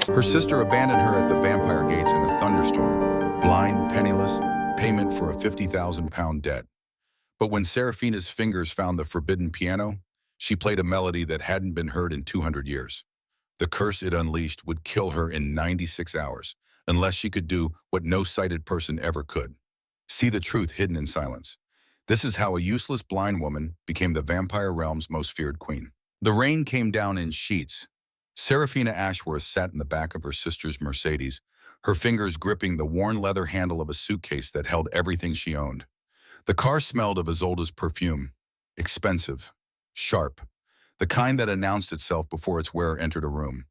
Her sister abandoned her at the vampire gates in a thunderstorm, blind, penniless, payment for a 50,000-pound debt. But when Serafina's fingers found the forbidden piano, she played a melody that hadn't been heard in 200 years. The curse it unleashed would kill her in 96 hours, unless she could do what no sighted person ever could. See the truth hidden in silence. This is how a useless blind woman became the vampire realm's most feared queen. The rain came down in sheets. Serafina Ashworth sat in the back of her sister's Mercedes, her fingers gripping the worn leather handle of a suitcase that held everything she owned. The car smelled of Isolde's perfume, expensive, sharp, the kind that announced itself before its wearer entered a room.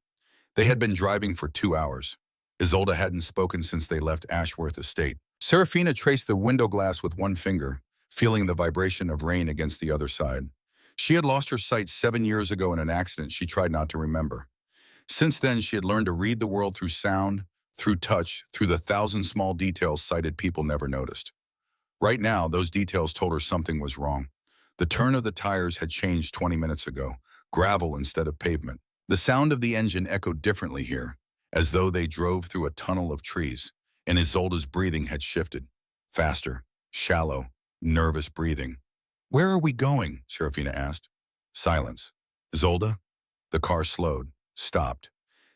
They had been driving for 2 hours. Isolde hadn't spoken since they left Ashworth Estate. Serafina traced the window glass with one finger, feeling the vibration of rain against the other side. She had lost her sight 7 years ago in an accident she tried not to remember. Since then, she had learned to read the world through sound, through touch, through the 1,000 small details sighted people never noticed. Right now, those details told her something was wrong. The turn of the tires had changed 20 minutes ago, gravel instead of pavement. The sound of the engine echoed differently here, as though they drove through a tunnel of trees, and Isolde's breathing had shifted. Faster, shallow, nervous breathing. "Where are we going?" Serafina asked. Silence. "Isolde?" The car slowed, stopped.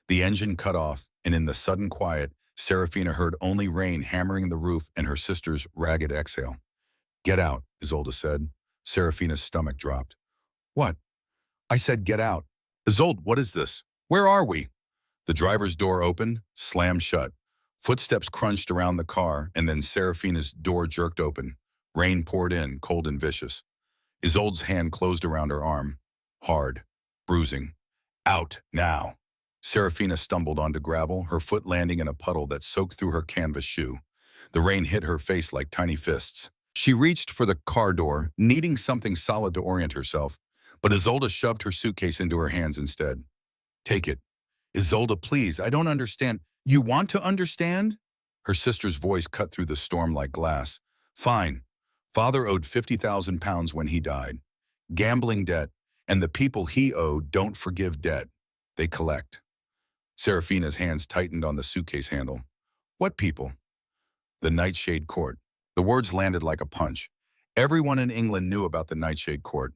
The engine cut off, and in the sudden quiet, Serafina heard only rain hammering the roof and her sister's ragged exhale. "Get out," Isolde said. Serafina's stomach dropped. "What?" "I said get out." "Isolde, what is this? Where are we?" The driver's door opened, slammed shut. Footsteps crunched around the car, and then Serafina's door jerked open. Rain poured in, cold and vicious. Isolde's hand closed around her arm. Hard, bruising. "Out, now." Serafina stumbled onto gravel, her foot landing in a puddle that soaked through her canvas shoe. The rain hit her face like tiny fists. She reached for the car door, needing something solid to orient herself, but Isolde shoved her suitcase into her hands instead. "Take it." "Isolde, please, I don't understand." "You want to understand?" Her sister's voice cut through the storm like glass. "Fine. Father owed 50,000 pounds when he died. Gambling debt, and the people he owed don't forgive debt. They collect." Serafina's hands tightened on the suitcase handle. "What people?" "The Nightshade Court." The words landed like a punch. Everyone in England knew about the Nightshade Court.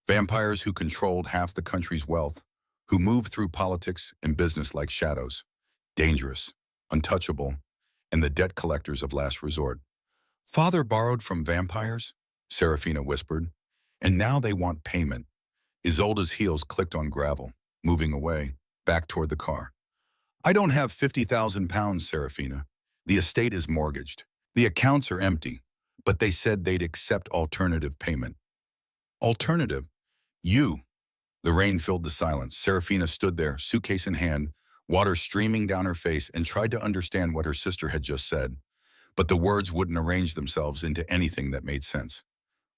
Vampires who controlled half the country's wealth, who moved through politics and business like shadows. Dangerous, untouchable, and the debt collectors of last resort. "Father borrowed from vampires?" Serafina whispered. "And now they want payment." Isolde's heels clicked on gravel, moving away, back toward the car. "I don't have 50,000 pounds, Serafina. The estate is mortgaged. The accounts are empty, but they said they'd accept alternative payment." "Alternative? You." The rain filled the silence. Serafina stood there, suitcase in hand, water streaming down her face, and tried to understand what her sister had just said. But the words wouldn't arrange themselves into anything that made sense.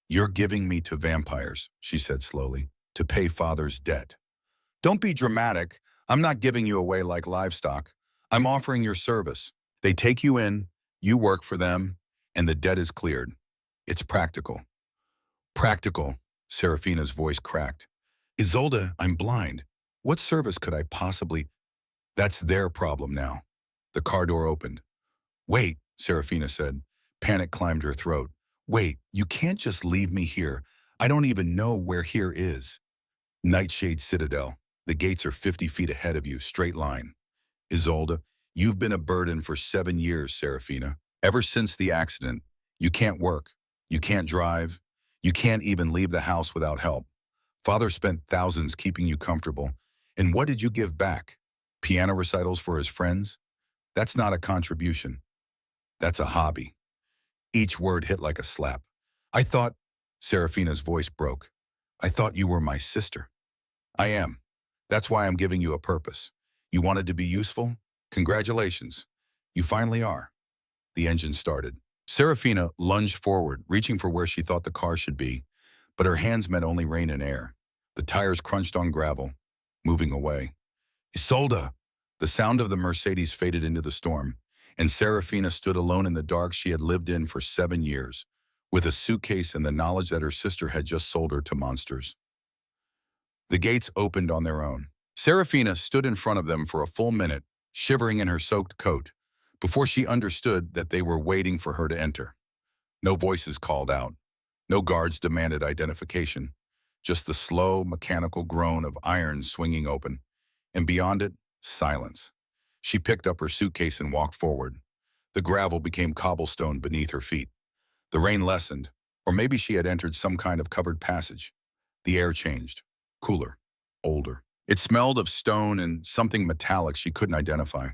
"You're giving me to vampires," she said slowly, "to pay Father's debt." "Don't be dramatic. I'm not giving you away like livestock. I'm offering your service. They take you in, you work for them, and the debt is cleared. It's practical." "Practical," Serafina's voice cracked. "Isolde, I'm blind. What service could I possibly—" "That's their problem now." The car door opened. "Wait," Serafina said. Panic climbed her throat. "Wait, you can't just leave me here. I don't even know where here is." "Nightshade Citadel. The gates are 50 feet ahead of you, straight line." "Isolde, you've been a burden for 7 years, Serafina. Ever since the accident. You can't work. You can't drive. You can't even leave the house without help. Father spent thousands keeping you comfortable. And what did you give back? Piano recitals for his friends? That's not a contribution. That's a hobby." Each word hit like a slap. "I thought—" Serafina's voice broke. "I thought you were my sister." "I am. That's why I'm giving you a purpose. You wanted to be useful? Congratulations. You finally are." The engine started. Serafina lunged forward, reaching for where she thought the car should be, but her hands met only rain and air. The tires crunched on gravel, moving away. "Isolde!" The sound of the Mercedes faded into the storm, and Serafina stood alone in the dark she had lived in for 7 years, with a suitcase and the knowledge that her sister had just sold her to monsters. The gates opened on their own. Serafina stood in front of them for a full minute, shivering in her soaked coat, before she understood that they were waiting for her to enter. No voices called out. No guards demanded identification. Just the slow, mechanical groan of iron swinging open. And beyond it, silence. She picked up her suitcase and walked forward. The gravel became cobblestone beneath her feet. The rain lessened, or maybe she had entered some kind of covered passage. The air changed. Cooler. Older. It smelled of stone and something metallic she couldn't identify.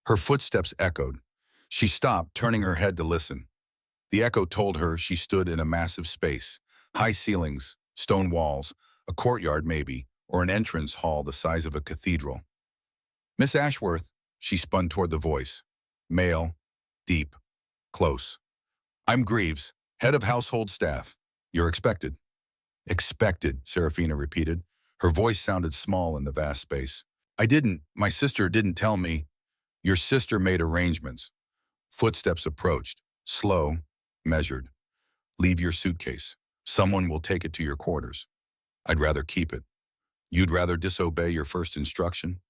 Her footsteps echoed. She stopped, turning her head to listen. The echo told her she stood in a massive space. High ceilings, stone walls, a courtyard maybe, or an entrance hall the size of a cathedral. Miss Ashworth, she spun toward the voice. Male, deep, close. I'm Greaves, head of household staff. You're expected. Expected, Serafina repeated. Her voice sounded small in the vast space. My sister didn't tell me. Your sister made arrangements. Footsteps approached, slow, measured. Leave your suitcase. Someone will take it to your quarters. I'd rather keep it. You'd rather disobey your first instruction?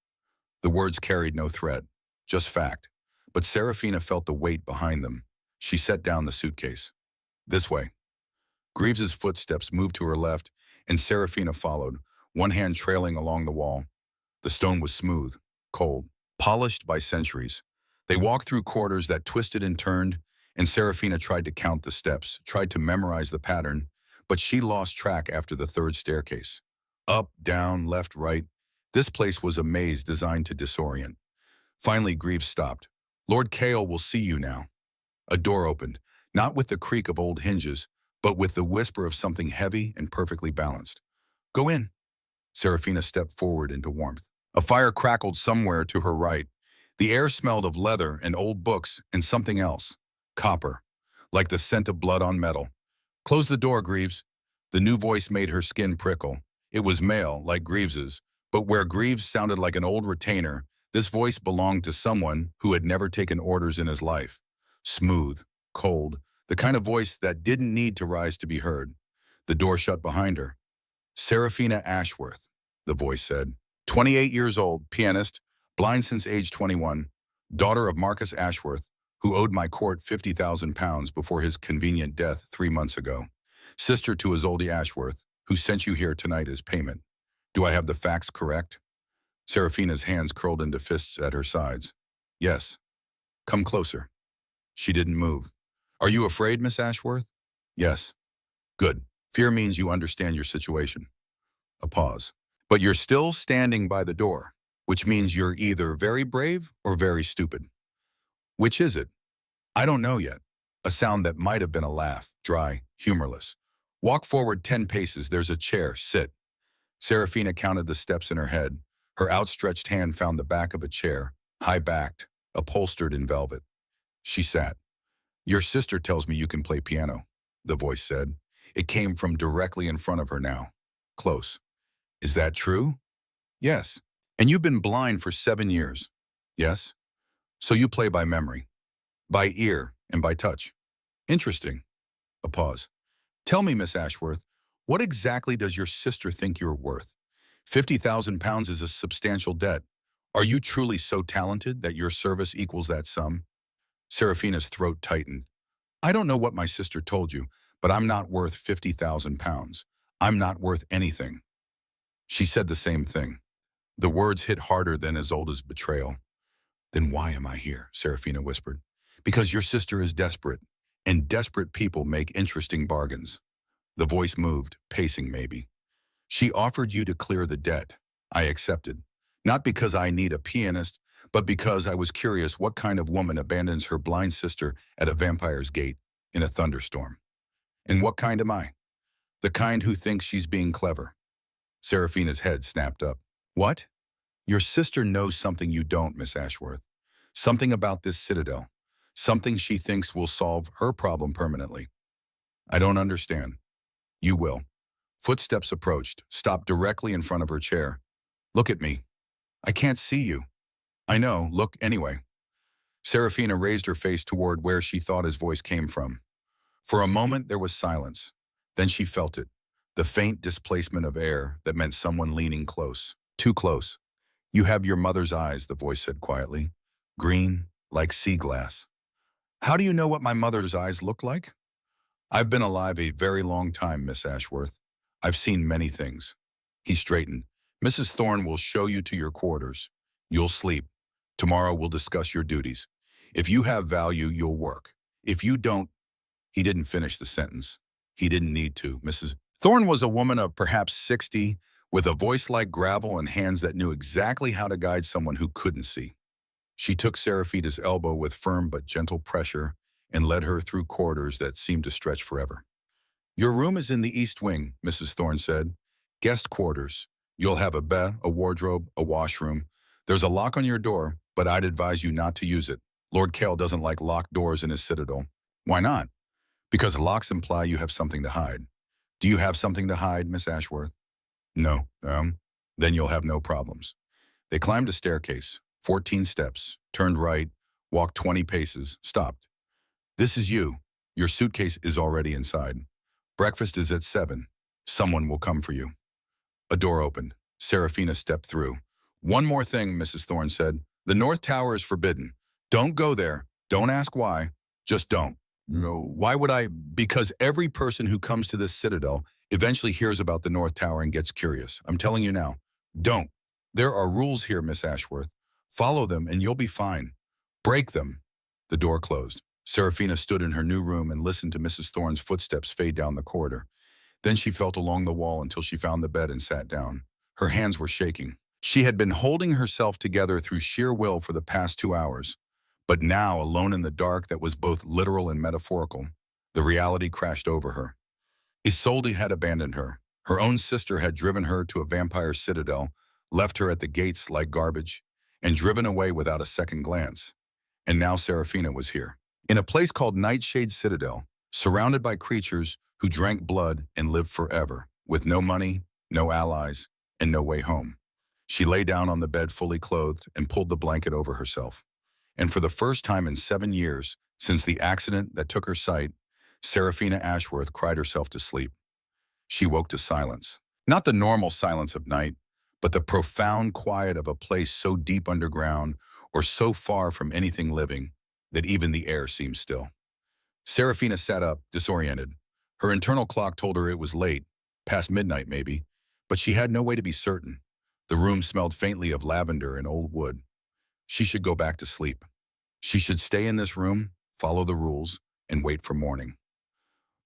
The words carried no threat, just fact. But Serafina felt the weight behind them. She set down the suitcase. This way. Greaves's footsteps moved to her left, and Serafina followed, one hand trailing along the wall. The stone was smooth, cold, polished by centuries. They walked through corridors that twisted and turned, and Serafina tried to count the steps, tried to memorize the pattern, but she lost track after the third staircase. Up, down, left, right. This place was a maze designed to disorient. Finally, Greaves stopped. Lord Kale will see you now. A door opened, not with the creak of old hinges, but with the whisper of something heavy and perfectly balanced. Go in. Serafina stepped forward into warmth. A fire crackled somewhere to her right. The air smelled of leather and old books and something else. Copper, like the scent of blood on metal. Close the door, Greaves. The new voice made her skin prickle. It was male, like Greaves's, but where Greaves sounded like an old retainer, this voice belonged to someone who had never taken orders in his life. Smooth, cold, the kind of voice that didn't need to rise to be heard. The door shut behind her. Serafina Ashworth, the voice said. 28 years old, pianist, blind since age 21, daughter of Marcus Ashworth, who owed my court £50,000 before his convenient death 3 months ago. Sister to Isolde Ashworth, who sent you here tonight as payment. Do I have the facts correct? Serafina's hands curled into fists at her sides. Yes. Come closer. She didn't move. Are you afraid, Miss Ashworth? Yes. Good. Fear means you understand your situation. A pause. But you're still standing by the door, which means you're either very brave or very stupid. Which is it? I don't know yet. A sound that might have been a laugh, dry, humorless. Walk forward 10 paces, there's a chair, sit. Serafina counted the steps in her head. Her outstretched hand found the back of a chair, high-backed, upholstered in velvet. She sat. Your sister tells me you can play piano, the voice said. It came from directly in front of her now. Close. Is that true? Yes. And you've been blind for 7 years. Yes. So you play by memory, by ear, and by touch. Interesting. A pause. Tell me, Miss Ashworth, what exactly does your sister think you're worth? £50,000 is a substantial debt. Are you truly so talented that your service equals that sum? Serafina's throat tightened. I don't know what my sister told you, but I'm not worth £50,000. I'm not worth anything. She said the same thing. The words hit harder than Isolde's betrayal. Then why am I here? Serafina whispered. Because your sister is desperate, and desperate people make interesting bargains. The voice moved, pacing maybe. She offered you to clear the debt. I accepted. Not because I need a pianist, but because I was curious what kind of woman abandons her blind sister at a vampire's gate in a thunderstorm. And what kind am I? The kind who thinks she's being clever. Serafina's head snapped up. What? Your sister knows something you don't, Miss Ashworth. Something about this citadel. Something she thinks will solve her problem permanently. I don't understand. You will. Footsteps approached, stopped directly in front of her chair. Look at me. I can't see you. I know, look anyway. Serafina raised her face toward where she thought his voice came from. For a moment there was silence. Then she felt it, the faint displacement of air that meant someone leaning close. Too close. You have your mother's eyes, the voice said quietly. green, like sea glass. How do you know what my mother's eyes look like? I've been alive a very long time, Miss Ashworth. I've seen many things. He straightened. Mrs. Thorne will show you to your quarters. You'll sleep. Tomorrow we'll discuss your duties. If you have value, you'll work. If you don't, he didn't finish the sentence. He didn't need to. Mrs. Thorne was a woman of perhaps 60, with a voice like gravel and hands that knew exactly how to guide someone who couldn't see. She took Serafina's elbow with firm but gentle pressure and led her through corridors that seemed to stretch forever. Your room is in the east wing, Mrs. Thorne said. Guest quarters. You'll have a bed, a wardrobe, a washroom. There's a lock on your door, but I'd advise you not to use it. Lord Kale doesn't like locked doors in his citadel. Why not? Because locks imply you have something to hide. Do you have something to hide, Miss Ashworth? No. Then you'll have no problems. They climbed a staircase, 14 steps, turned right, walked 20 paces, stopped. This is you. Your suitcase is already inside. Breakfast is at 7. Someone will come for you. A door opened. Serafina stepped through. One more thing, Mrs. Thorne said. The North Tower is forbidden. Don't go there. Don't ask why. Just don't. No. Why would I? Because every person who comes to this citadel eventually hears about the North Tower and gets curious. I'm telling you now. Don't. There are rules here, Miss Ashworth. Follow them and you'll be fine. Break them. The door closed. Serafina stood in her new room and listened to Mrs. Thorne's footsteps fade down the corridor. Then she felt along the wall until she found the bed and sat down. Her hands were shaking. She had been holding herself together through sheer will for the past 2 hours. But now, alone in the dark that was both literal and metaphorical, the reality crashed over her. Isolde had abandoned her. Her own sister had driven her to a vampire citadel, left her at the gates like garbage, and driven away without a second glance. And now Serafina was here, in a place called Nightshade Citadel, surrounded by creatures who drank blood and lived forever, with no money, no allies, and no way home. She lay down on the bed fully clothed and pulled the blanket over herself. And for the first time in 7 years, since the accident that took her sight, Serafina Ashworth cried herself to sleep. She woke to silence. Not the normal silence of night, but the profound quiet of a place so deep underground or so far from anything living that even the air seemed still. Serafina sat up, disoriented. Her internal clock told her it was late, past midnight maybe, but she had no way to be certain. The room smelled faintly of lavender and old wood. She should go back to sleep. She should stay in this room, follow the rules, and wait for morning.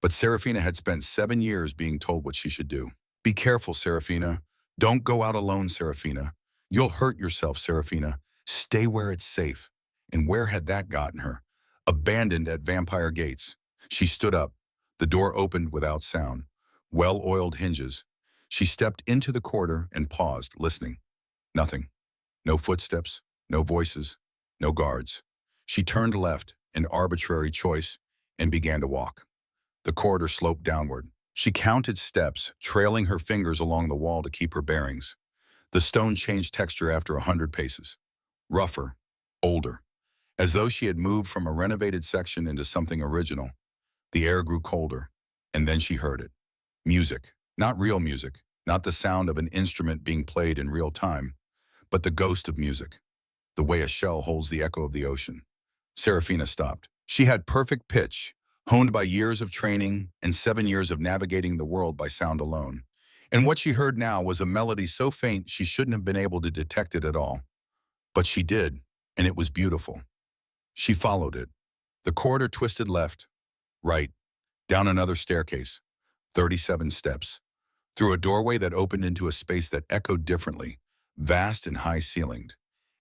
But Serafina had spent 7 years being told what she should do. Be careful, Serafina. Don't go out alone, Serafina. You'll hurt yourself, Serafina. Stay where it's safe. And where had that gotten her? Abandoned at vampire gates. She stood up. The door opened without sound. Well-oiled hinges. She stepped into the corridor and paused, listening. Nothing. No footsteps, no voices, no guards. She turned left, an arbitrary choice, and began to walk. The corridor sloped downward. She counted steps, trailing her fingers along the wall to keep her bearings. The stone changed texture after 100 paces. Rougher, older, as though she had moved from a renovated section into something original. The air grew colder, and then she heard it. Music, not real music, not the sound of an instrument being played in real time, but the ghost of music, the way a shell holds the echo of the ocean. Serafina stopped. She had perfect pitch, honed by years of training and 7 years of navigating the world by sound alone. And what she heard now was a melody so faint she shouldn't have been able to detect it at all. But she did, and it was beautiful. She followed it. The corridor twisted left, right, down another staircase, 37 steps, through a doorway that opened into a space that echoed differently, vast and high-ceilinged.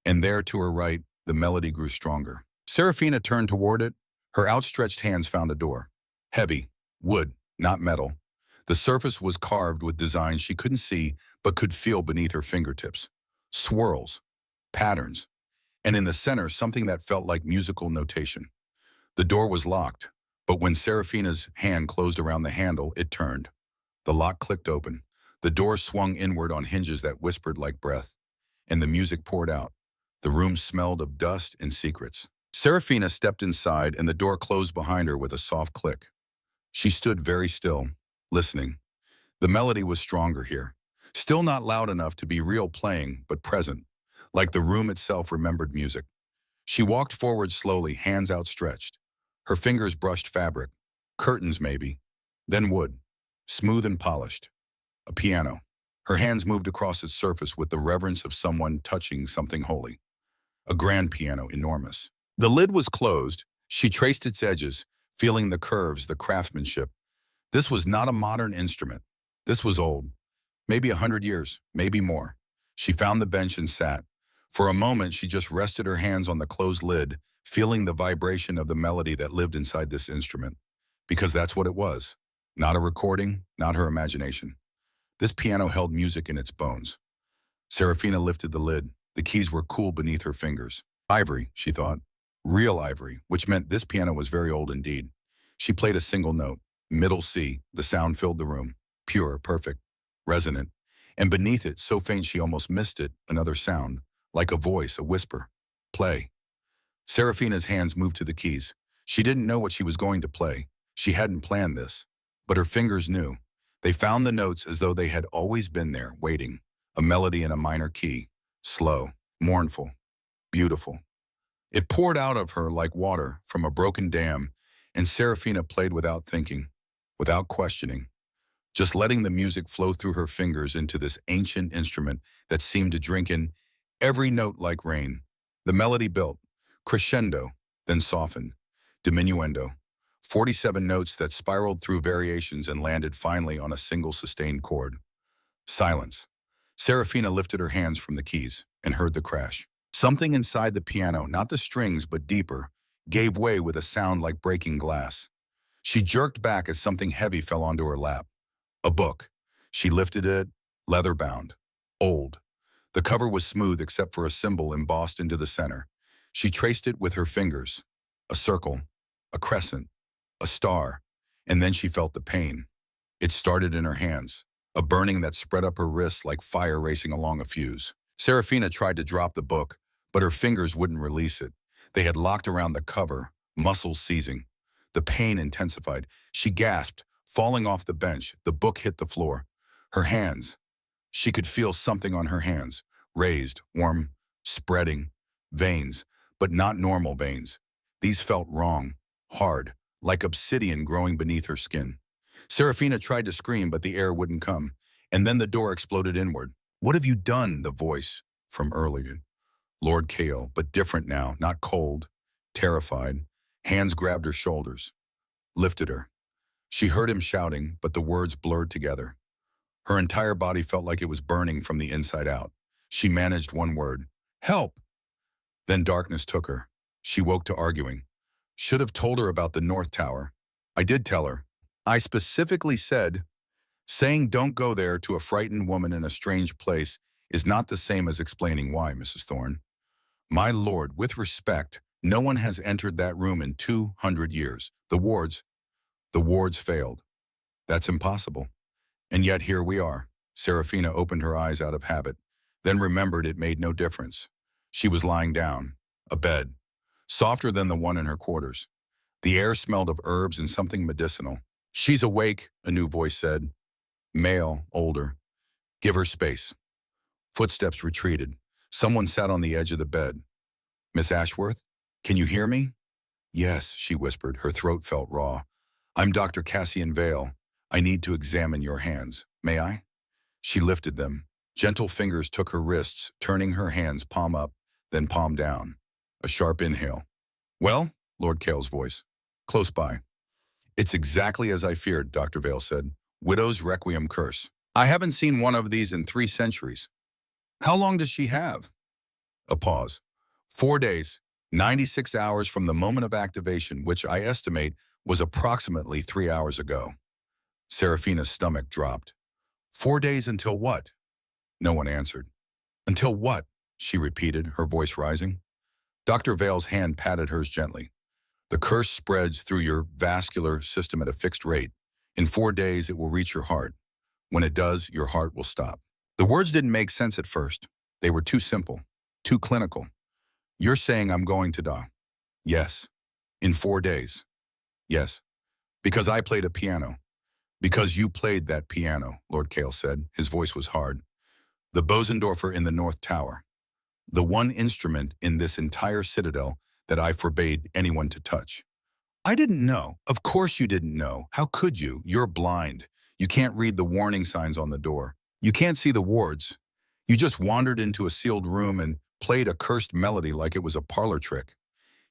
And there, to her right, the melody grew stronger. Serafina turned toward it. Her outstretched hands found a door. Heavy, wood, not metal. The surface was carved with designs she couldn't see but could feel beneath her fingertips. Swirls, patterns, and in the center something that felt like musical notation. The door was locked, but when Serafina's hand closed around the handle, it turned. The lock clicked open. The door swung inward on hinges that whispered like breath, and the music poured out. The room smelled of dust and secrets. Serafina stepped inside and the door closed behind her with a soft click. She stood very still, listening. The melody was stronger here. Still not loud enough to be real playing, but present, like the room itself remembered music. She walked forward slowly, hands outstretched. Her fingers brushed fabric. Curtains, maybe. Then wood. Smooth and polished. A piano. Her hands moved across its surface with the reverence of someone touching something holy. A grand piano, enormous. The lid was closed. She traced its edges, feeling the curves, the craftsmanship. This was not a modern instrument. This was old. Maybe 100 years, maybe more. She found the bench and sat. For a moment, she just rested her hands on the closed lid, feeling the vibration of the melody that lived inside this instrument. Because that's what it was. Not a recording, not her imagination. This piano held music in its bones. Serafina lifted the lid. The keys were cool beneath her fingers. Ivory, she thought. Real ivory, which meant this piano was very old indeed. She played a single note, middle C. The sound filled the room. Pure, perfect, resonant. And beneath it, so faint she almost missed it, another sound, like a voice, a whisper. Play. Serafina's hands moved to the keys. She didn't know what she was going to play. She hadn't planned this. But her fingers knew. They found the notes as though they had always been there, waiting. A melody in a minor key. Slow, mournful, beautiful. It poured out of her like water from a broken dam, and Serafina played without thinking, without questioning, just letting the music flow through her fingers into this ancient instrument that seemed to drink in every note like rain. The melody built, crescendo, then softened, diminuendo. 47 notes that spiraled through variations and landed finally on a single sustained chord. Silence. Serafina lifted her hands from the keys and heard the crash. Something inside the piano, not the strings but deeper, gave way with a sound like breaking glass. She jerked back as something heavy fell onto her lap. A book. She lifted it, leather-bound, old. The cover was smooth except for a symbol embossed into the center. She traced it with her fingers. A circle, a crescent, a star, and then she felt the pain. It started in her hands, a burning that spread up her wrists like fire racing along a fuse. Serafina tried to drop the book, but her fingers wouldn't release it. They had locked around the cover, muscles seizing. The pain intensified. She gasped, falling off the bench. The book hit the floor. Her hands. She could feel something on her hands, raised, warm, spreading, veins, but not normal veins. These felt wrong, hard, like obsidian growing beneath her skin. Serafina tried to scream, but the air wouldn't come. And then the door exploded inward. "What have you done?" The voice from earlier. Lord Kale, but different now, not cold, terrified. Hands grabbed her shoulders, lifted her. She heard him shouting, but the words blurred together. Her entire body felt like it was burning from the inside out. She managed one word. "Help!" Then darkness took her. She woke to arguing. Should have told her about the North Tower. I did tell her. I specifically said, saying don't go there to a frightened woman in a strange place is not the same as explaining why, Mrs. Thorne. My lord, with respect, no one has entered that room in 200 years. The wards failed. That's impossible. And yet here we are. Serafina opened her eyes out of habit, then remembered it made no difference. She was lying down, a bed, softer than the one in her quarters. The air smelled of herbs and something medicinal. She's awake, a new voice said. Male, older. Give her space. Footsteps retreated. Someone sat on the edge of the bed. Miss Ashworth, can you hear me? Yes, she whispered. Her throat felt raw. I'm Dr. Cassian Vale. I need to examine your hands. May I? She lifted them. Gentle fingers took her wrists, turning her hands palm up, then palm down. A sharp inhale. Well, Lord Kale's voice. Close by. It's exactly as I feared, Dr. Vale said. Widow's Requiem curse. I haven't seen one of these in 3 centuries. How long does she have? A pause. 4 days, 96 hours from the moment of activation, which I estimate was approximately 3 hours ago. Serafina's stomach dropped. 4 days until what? No one answered. Until what? She repeated, her voice rising. Dr. Vale's hand patted hers gently. The curse spreads through your vascular system at a fixed rate. In 4 days, it will reach your heart. When it does, your heart will stop. The words didn't make sense at first. They were too simple, too clinical. You're saying I'm going to die? Yes. In 4 days? Yes. Because I played a piano. Because you played that piano, Lord Kale said. His voice was hard. The Bosendorfer in the North Tower. The one instrument in this entire citadel that I forbade anyone to touch. I didn't know. Of course you didn't know. How could you? You're blind. You can't read the warning signs on the door. You can't see the wards. You just wandered into a sealed room and played a cursed melody like it was a parlor trick.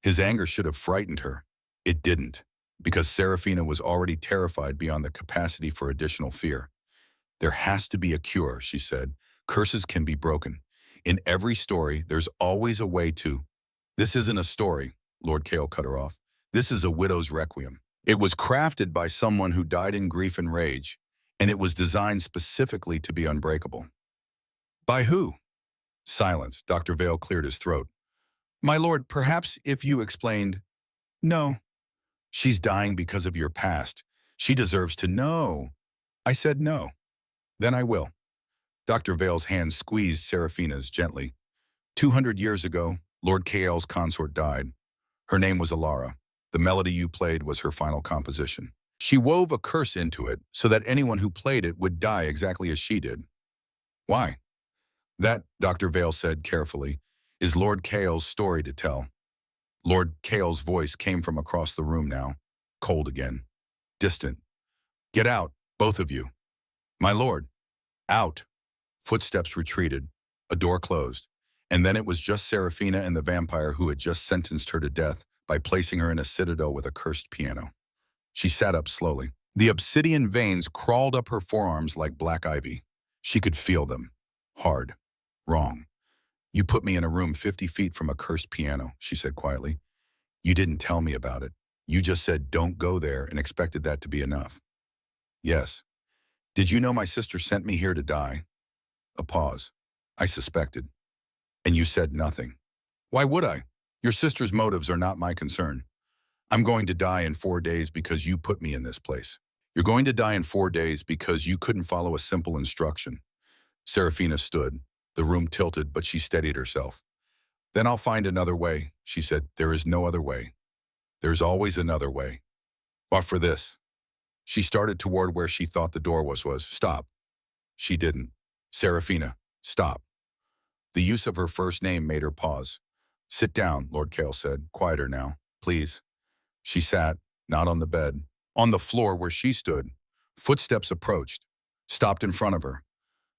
His anger should have frightened her. It didn't, because Serafina was already terrified beyond the capacity for additional fear. There has to be a cure, she said. Curses can be broken. In every story, there's always a way to. This isn't a story, Lord Kale cut her off. This is a widow's requiem. It was crafted by someone who died in grief and rage, and it was designed specifically to be unbreakable. By who? Silence. Dr. Vale cleared his throat. My lord, perhaps if you explained. No. She's dying because of your past. She deserves to know. I said no. Then I will. Dr. Vale's hand squeezed Serafina's gently. 200 years ago, Lord Kael's consort died. Her name was Alara. The melody you played was her final composition. She wove a curse into it so that anyone who played it would die exactly as she did. Why? That, Dr. Vale said carefully, is Lord Kael's story to tell. Lord Kael's voice came from across the room now, cold again, distant. Get out, both of you. My lord. Out. Footsteps retreated, a door closed, and then it was just Serafina and the vampire who had just sentenced her to death by placing her in a citadel with a cursed piano. She sat up slowly. The obsidian veins crawled up her forearms like black ivy. She could feel them. Hard. Wrong. You put me in a room 50 feet from a cursed piano, she said quietly. You didn't tell me about it. You just said don't go there and expected that to be enough. Yes. Did you know my sister sent me here to die? A pause. I suspected. And you said nothing. Why would I? Your sister's motives are not my concern. I'm going to die in 4 days because you put me in this place. You're going to die in 4 days because you couldn't follow a simple instruction. Serafina stood. The room tilted, but she steadied herself. Then I'll find another way, she said. There is no other way. There's always another way. But for this. She started toward where she thought the door was. Stop. She didn't. Serafina, stop. The use of her first name made her pause. Sit down, Lord Kale said. Quieter now, please. She sat, not on the bed, on the floor where she stood. Footsteps approached, stopped in front of her.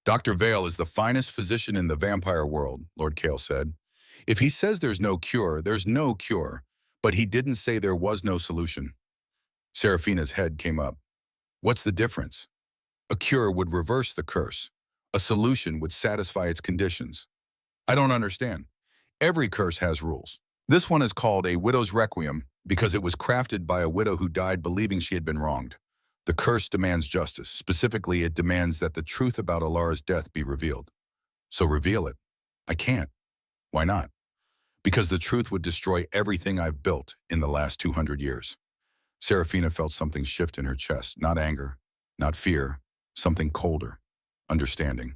Dr. Vale is the finest physician in the vampire world, Lord Kale said. If he says there's no cure, there's no cure, but he didn't say there was no solution. Serafina's head came up. What's the difference? A cure would reverse the curse. A solution would satisfy its conditions. I don't understand. Every curse has rules. This one is called a widow's requiem because it was crafted by a widow who died believing she had been wronged. The curse demands justice. Specifically, it demands that the truth about Alara's death be revealed. So reveal it. I can't. Why not? Because the truth would destroy everything I've built in the last 200 years. Serafina felt something shift in her chest, not anger, not fear, something colder, understanding.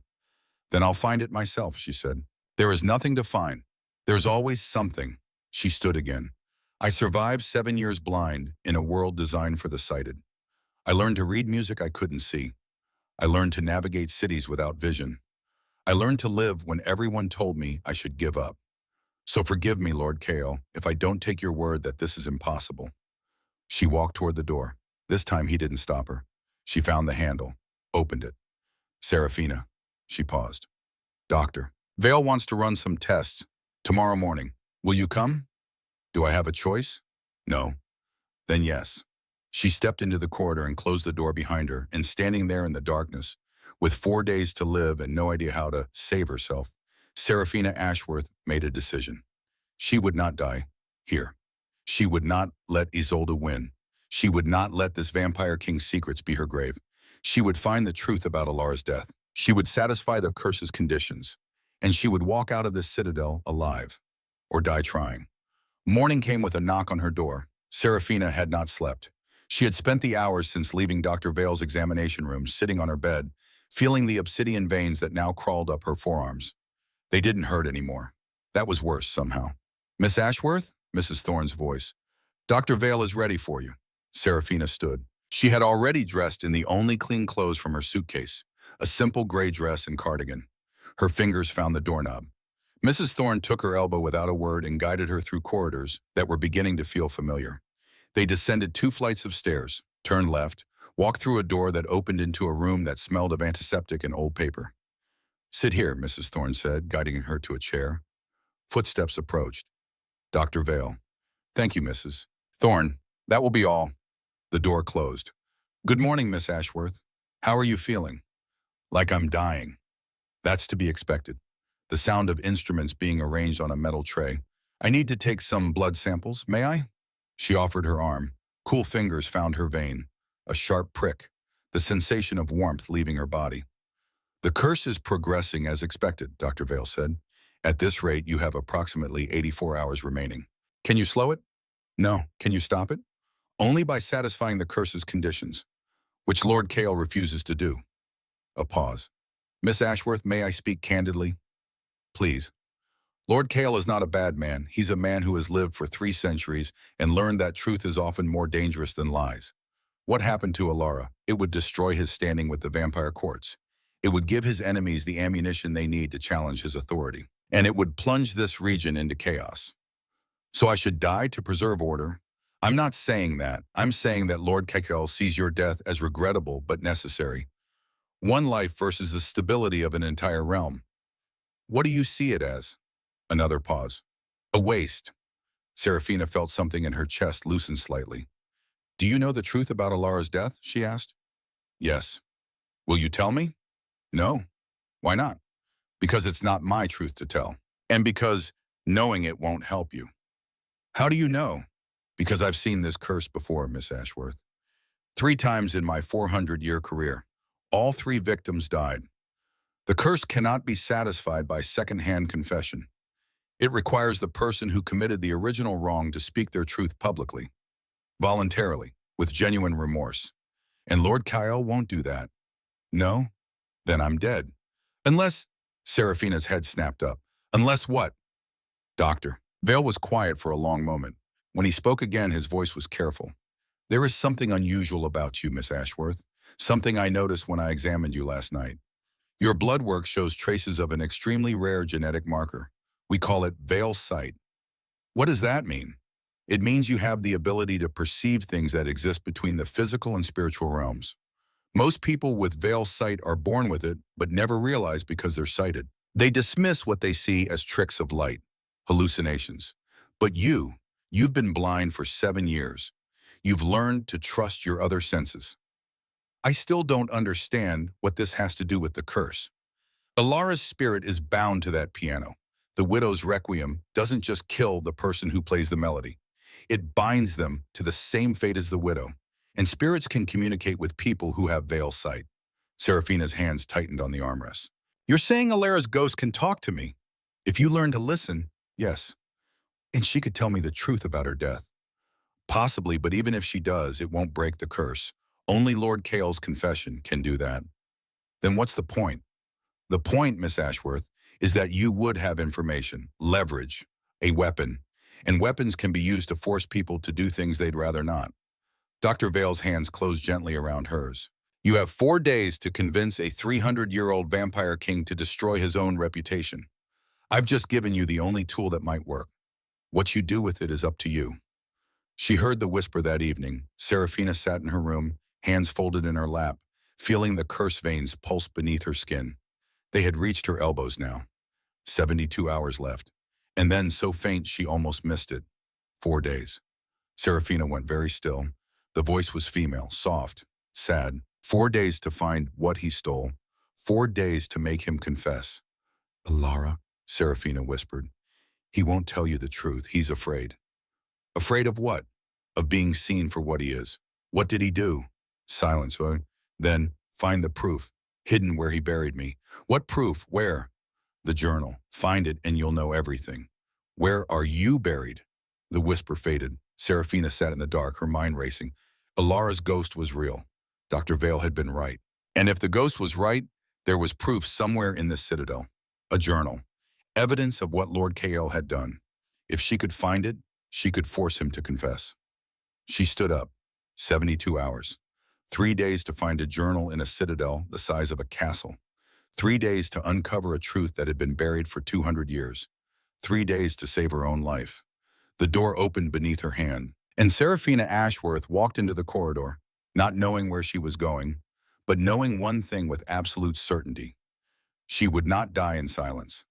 Then I'll find it myself, she said. There is nothing to find. There's always something. She stood again. I survived 7 years blind in a world designed for the sighted. I learned to read music I couldn't see. I learned to navigate cities without vision. I learned to live when everyone told me I should give up. So forgive me, Lord Kale, if I don't take your word that this is impossible. She walked toward the door. This time he didn't stop her. She found the handle, opened it. Serafina. She paused. Doctor, Vale wants to run some tests. Tomorrow morning. Will you come? Do I have a choice? No. Then yes. She stepped into the corridor and closed the door behind her, and standing there in the darkness, with 4 days to live and no idea how to save herself, Serafina Ashworth made a decision. She would not die here. She would not let Isolde win. She would not let this Vampire King's secrets be her grave. She would find the truth about Alara's death. She would satisfy the curse's conditions. And she would walk out of this citadel alive, or die trying. Morning came with a knock on her door. Serafina had not slept. She had spent the hours since leaving Dr. Vale's examination room sitting on her bed, feeling the obsidian veins that now crawled up her forearms. They didn't hurt anymore. That was worse somehow. Miss Ashworth? Mrs. Thorne's voice. Dr. Vale is ready for you. Serafina stood. She had already dressed in the only clean clothes from her suitcase, a simple gray dress and cardigan. Her fingers found the doorknob. Mrs. Thorne took her elbow without a word and guided her through corridors that were beginning to feel familiar. They descended 2 flights of stairs, turned left, walked through a door that opened into a room that smelled of antiseptic and old paper. "Sit here," Mrs. Thorne said, guiding her to a chair. Footsteps approached. Dr. Vale. "Thank you, Mrs. Thorne. That will be all." The door closed. "Good morning, Miss Ashworth. How are you feeling?" "Like I'm dying." "That's to be expected." The sound of instruments being arranged on a metal tray. "I need to take some blood samples, may I?" She offered her arm. Cool fingers found her vein. A sharp prick. The sensation of warmth leaving her body. "The curse is progressing as expected," Dr. Vale said. "At this rate, you have approximately 84 hours remaining. Can you slow it?" "No." "Can you stop it?" "Only by satisfying the curse's conditions, which Lord Kale refuses to do." A pause. "Miss Ashworth, may I speak candidly?" "Please." "Lord Kale is not a bad man. He's a man who has lived for 3 centuries and learned that truth is often more dangerous than lies. What happened to Alara? It would destroy his standing with the vampire courts. It would give his enemies the ammunition they need to challenge his authority. And it would plunge this region into chaos. So I should die to preserve order? I'm not saying that. I'm saying that Lord Kale sees your death as regrettable but necessary. One life versus the stability of an entire realm. What do you see it as?" Another pause. "A waste." Serafina felt something in her chest loosen slightly. "Do you know the truth about Alara's death?" she asked. "Yes." "Will you tell me?" "No." "Why not?" "Because it's not my truth to tell. And because knowing it won't help you." "How do you know?" "Because I've seen this curse before, Miss Ashworth. 3 times in my 400-year career. All 3 victims died. The curse cannot be satisfied by second-hand confession. It requires the person who committed the original wrong to speak their truth publicly, voluntarily, with genuine remorse. And Lord Kyle won't do that." "No? Then I'm dead." "Unless—" Serafina's head snapped up. "Unless what?" "Doctor." Vale was quiet for a long moment. When he spoke again, his voice was careful. "There is something unusual about you, Miss Ashworth. Something I noticed when I examined you last night. Your blood work shows traces of an extremely rare genetic marker. We call it Vale sight. What does that mean? It means you have the ability to perceive things that exist between the physical and spiritual realms. Most people with Vale sight are born with it, but never realize because they're sighted. They dismiss what they see as tricks of light, hallucinations. But you've been blind for 7 years. You've learned to trust your other senses. I still don't understand what this has to do with the curse. Alara's spirit is bound to that piano. The widow's requiem doesn't just kill the person who plays the melody. It binds them to the same fate as the widow. And spirits can communicate with people who have Vale sight." Serafina's hands tightened on the armrest. "You're saying Alara's ghost can talk to me? If you learn to listen, yes. And she could tell me the truth about her death. Possibly, but even if she does, it won't break the curse. Only Lord Kale's confession can do that." "Then what's the point?" "The point, Miss Ashworth, is that you would have information, leverage, a weapon. And weapons can be used to force people to do things they'd rather not." Dr. Vale's hands closed gently around hers. "You have 4 days to convince a 300-year-old vampire king to destroy his own reputation. I've just given you the only tool that might work. What you do with it is up to you." She heard the whisper that evening. Serafina sat in her room, hands folded in her lap, feeling the curse veins pulse beneath her skin. They had reached her elbows now. 72 hours left. And then so faint she almost missed it. 4 days. Serafina went very still. The voice was female, soft, sad. 4 days to find what he stole. 4 days to make him confess. "Alara," Serafina whispered. "He won't tell you the truth. He's afraid." "Afraid of what?" "Of being seen for what he is." "What did he do?" Silence. "Then find the proof. Hidden where he buried me." "What proof? Where?" "The journal. Find it and you'll know everything." "Where are you buried?" The whisper faded. Serafina sat in the dark, her mind racing. Alara's ghost was real. Dr. Vale had been right. And if the ghost was right, there was proof somewhere in this citadel. A journal. Evidence of what Lord Kale had done. If she could find it, she could force him to confess. She stood up. 72 hours. 3 days to find a journal in a citadel the size of a castle. 3 days to uncover a truth that had been buried for 200 years. 3 days to save her own life. The door opened beneath her hand, and Serafina Ashworth walked into the corridor, not knowing where she was going, but knowing one thing with absolute certainty. She would not die in silence.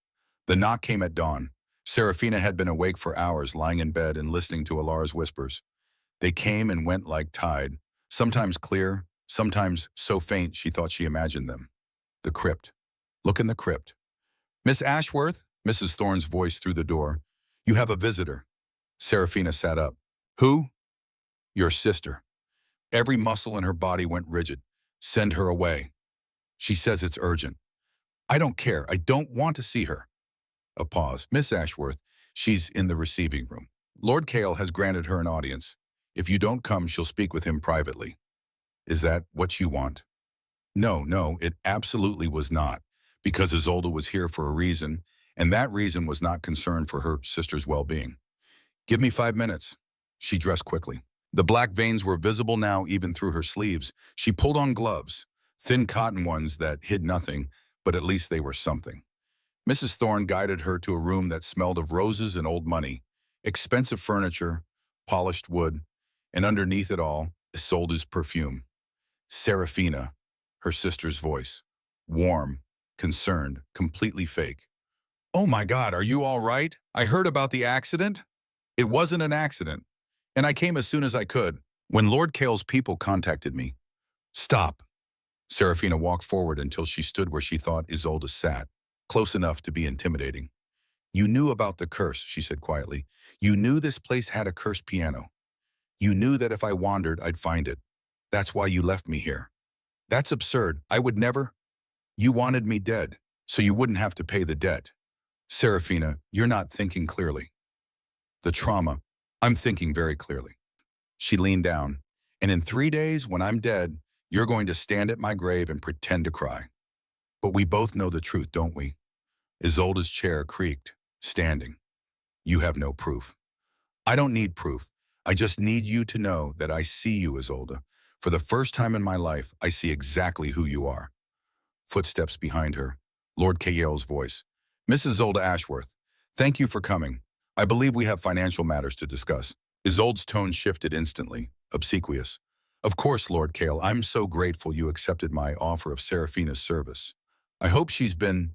The knock came at dawn. Serafina had been awake for hours, lying in bed and listening to Alara's whispers. They came and went like tide, sometimes clear, sometimes so faint she thought she imagined them. The crypt. Look in the crypt. Miss Ashworth, Mrs. Thorne's voice through the door. You have a visitor. Serafina sat up. Who? Your sister. Every muscle in her body went rigid. Send her away. She says it's urgent. I don't care. I don't want to see her. A pause. Miss Ashworth, she's in the receiving room. Lord Kale has granted her an audience. If you don't come, she'll speak with him privately. Is that what you want? No, it absolutely was not, because Isolde was here for a reason, and that reason was not concern for her sister's well-being. Give me 5 minutes. She dressed quickly. The black veins were visible now even through her sleeves. She pulled on gloves, thin cotton ones that hid nothing, but at least they were something. Mrs. Thorne guided her to a room that smelled of roses and old money, expensive furniture, polished wood, and underneath it all, Isolde's perfume. Serafina, her sister's voice. Warm, concerned, completely fake. Oh my God, are you all right? I heard about the accident. It wasn't an accident, and I came as soon as I could. When Lord Kale's people contacted me. Stop. Serafina walked forward until she stood where she thought Isolde sat, close enough to be intimidating. You knew about the curse, she said quietly. You knew this place had a cursed piano. You knew that if I wandered, I'd find it. That's why you left me here. That's absurd. I would never. You wanted me dead, so you wouldn't have to pay the debt. Serafina, you're not thinking clearly. The trauma. I'm thinking very clearly. She leaned down. And in 3 days, when I'm dead, you're going to stand at my grave and pretend to cry. But we both know the truth, don't we? Isolde's chair creaked, standing. You have no proof. I don't need proof. I just need you to know that I see you, Isolde. For the first time in my life, I see exactly who you are. Footsteps behind her. Lord Kale's voice. Mrs. Isolde Ashworth, thank you for coming. I believe we have financial matters to discuss. Isolde's tone shifted instantly, obsequious. Of course, Lord Kale, I'm so grateful you accepted my offer of Serafina's service. I hope she's been...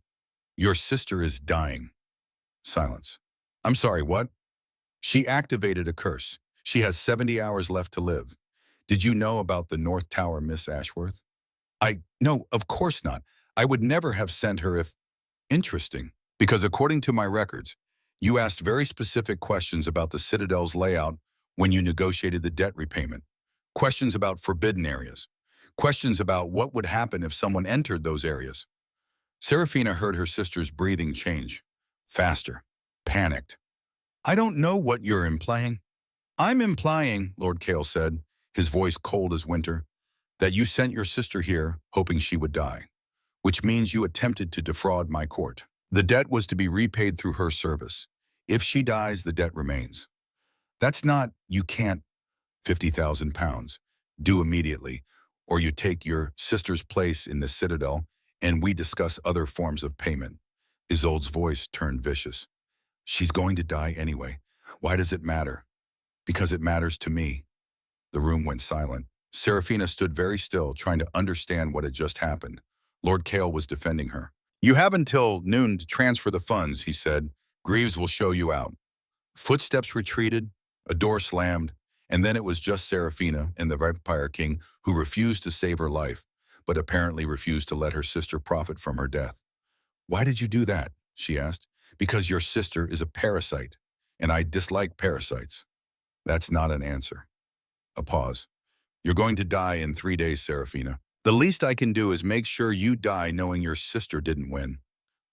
Your sister is dying. Silence. I'm sorry, what? She activated a curse. She has 70 hours left to live. Did you know about the North Tower, Miss Ashworth? No, of course not. I would never have sent her if... Interesting, because according to my records, you asked very specific questions about the Citadel's layout when you negotiated the debt repayment. Questions about forbidden areas. Questions about what would happen if someone entered those areas. Serafina heard her sister's breathing change. Faster. Panicked. I don't know what you're implying. I'm implying, Lord Kale said, his voice cold as winter, that you sent your sister here hoping she would die, which means you attempted to defraud my court. The debt was to be repaid through her service. If she dies, the debt remains. That's not, you can't, 50,000 pounds, due immediately, or you take your sister's place in the Citadel and we discuss other forms of payment. Isolde's voice turned vicious. She's going to die anyway. Why does it matter? Because it matters to me. The room went silent. Serafina stood very still, trying to understand what had just happened. Lord Kale was defending her. You have until noon to transfer the funds, he said. Greaves will show you out. Footsteps retreated, a door slammed, and then it was just Serafina and the Vampire King who refused to save her life, but apparently refused to let her sister profit from her death. Why did you do that? She asked. Because your sister is a parasite, and I dislike parasites. That's not an answer. A pause. You're going to die in 3 days, Serafina. The least I can do is make sure you die knowing your sister didn't win.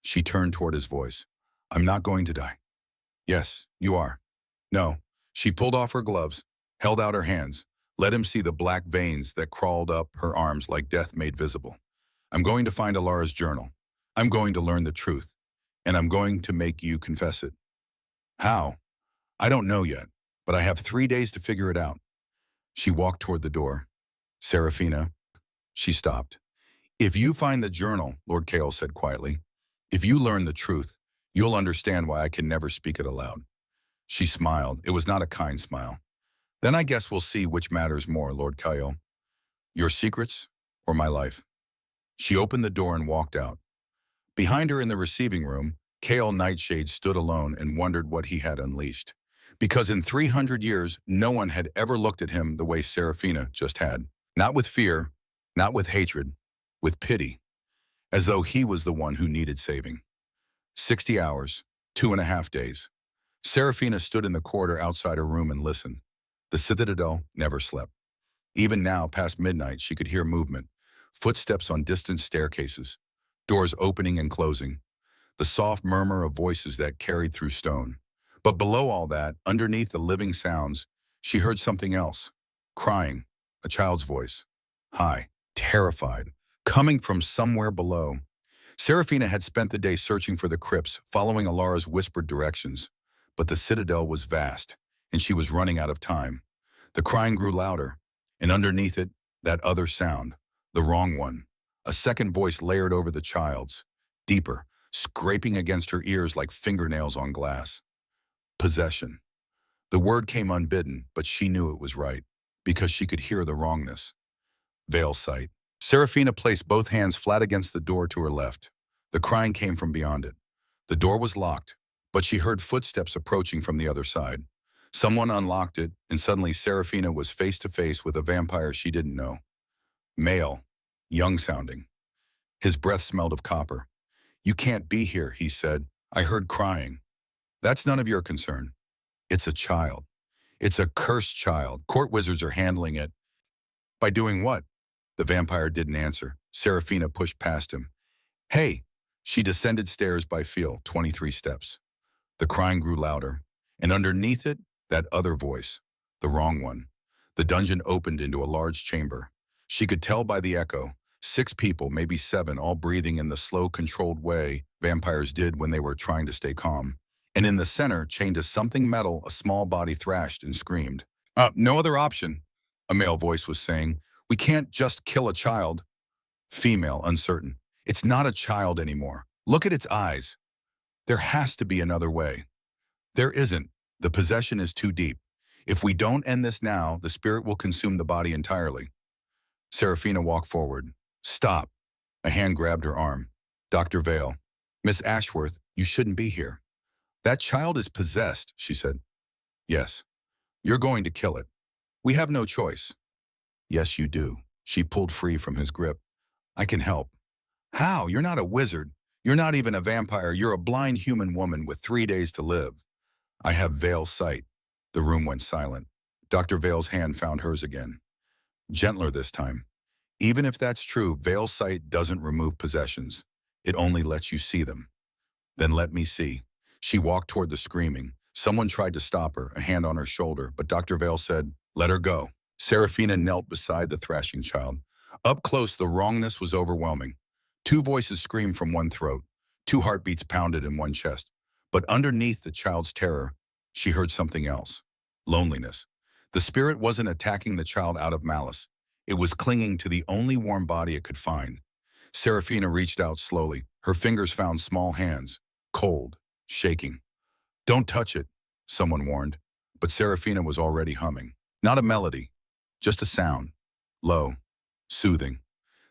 She turned toward his voice. I'm not going to die. Yes, you are. No. She pulled off her gloves, held out her hands, let him see the black veins that crawled up her arms like death made visible. I'm going to find Alara's journal. I'm going to learn the truth, and I'm going to make you confess it. How? I don't know yet, but I have 3 days to figure it out. She walked toward the door. Serafina. She stopped. If you find the journal, Lord Kael said quietly, if you learn the truth, you'll understand why I can never speak it aloud. She smiled. It was not a kind smile. Then I guess we'll see which matters more, Lord Kael. Your secrets or my life? She opened the door and walked out. Behind her in the receiving room, Kael Nightshade stood alone and wondered what he had unleashed. Because in 300 years, no one had ever looked at him the way Seraphina just had. Not with fear, not with hatred, with pity, as though he was the one who needed saving. 60 hours, 2.5 days. Seraphina stood in the corridor outside her room and listened. The Citadel never slept. Even now, past midnight, she could hear movement, footsteps on distant staircases, doors opening and closing, the soft murmur of voices that carried through stone. But below all that, underneath the living sounds, she heard something else. Crying, a child's voice. High, terrified, coming from somewhere below. Seraphina had spent the day searching for the crypts, following Alara's whispered directions. But the Citadel was vast, and she was running out of time. The crying grew louder, and underneath it, that other sound, the wrong one. A second voice layered over the child's, deeper, scraping against her ears like fingernails on glass. Possession. The word came unbidden, but she knew it was right, because she could hear the wrongness. Veil sight. Seraphina placed both hands flat against the door to her left. The crying came from beyond it. The door was locked, but she heard footsteps approaching from the other side. Someone unlocked it, and suddenly Seraphina was face to face with a vampire she didn't know. Male, young-sounding. His breath smelled of copper. You can't be here, he said. I heard crying. That's none of your concern. It's a child. It's a cursed child. Court wizards are handling it. By doing what? The vampire didn't answer. Seraphina pushed past him. Hey! She descended stairs by feel, 23 steps. The crying grew louder, and underneath it, that other voice, the wrong one. The dungeon opened into a large chamber. She could tell by the echo, 6 people, maybe 7, all breathing in the slow, controlled way vampires did when they were trying to stay calm. And in the center, chained to something metal, a small body thrashed and screamed. No other option, a male voice was saying. We can't just kill a child. Female, uncertain. It's not a child anymore. Look at its eyes. There has to be another way. There isn't. The possession is too deep. If we don't end this now, the spirit will consume the body entirely. Seraphina walked forward. Stop. A hand grabbed her arm. Dr. Vale. Miss Ashworth, you shouldn't be here. That child is possessed, she said. Yes. You're going to kill it. We have no choice. Yes, you do. She pulled free from his grip. I can help. How? You're not a wizard. You're not even a vampire. You're a blind human woman with 3 days to live. I have Veil sight. The room went silent. Dr. Vale's hand found hers again. Gentler this time. Even if that's true, Veil sight doesn't remove possessions. It only lets you see them. Then let me see. She walked toward the screaming. Someone tried to stop her, a hand on her shoulder, but Dr. Vale said, let her go. Seraphina knelt beside the thrashing child. Up close, the wrongness was overwhelming. 2 voices screamed from one throat. 2 heartbeats pounded in one chest. But underneath the child's terror, she heard something else. Loneliness. The spirit wasn't attacking the child out of malice. It was clinging to the only warm body it could find. Seraphina reached out slowly. Her fingers found small hands, cold, shaking. Don't touch it, someone warned. But Seraphina was already humming. Not a melody, just a sound. Low, soothing.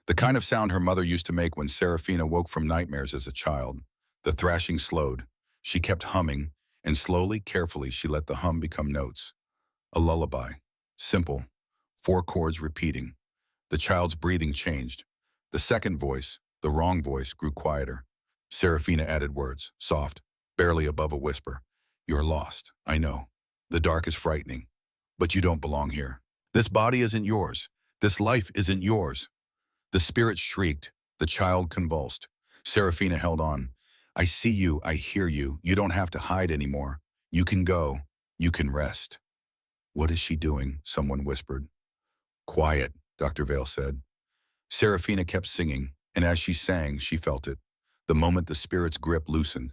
The kind of sound her mother used to make when Seraphina woke from nightmares as a child. The thrashing slowed. She kept humming, and slowly, carefully, she let the hum become notes. A lullaby. Simple. 4 chords repeating. The child's breathing changed. The second voice, the wrong voice, grew quieter. Seraphina added words, soft, barely above a whisper. You're lost, I know. The dark is frightening. But you don't belong here. This body isn't yours. This life isn't yours. The spirit shrieked. The child convulsed. Seraphina held on. I see you. I hear you. You don't have to hide anymore. You can go. You can rest. What is she doing? Someone whispered. Quiet, Dr. Vale said. Seraphina kept singing, and as she sang, she felt it. The moment the spirit's grip loosened.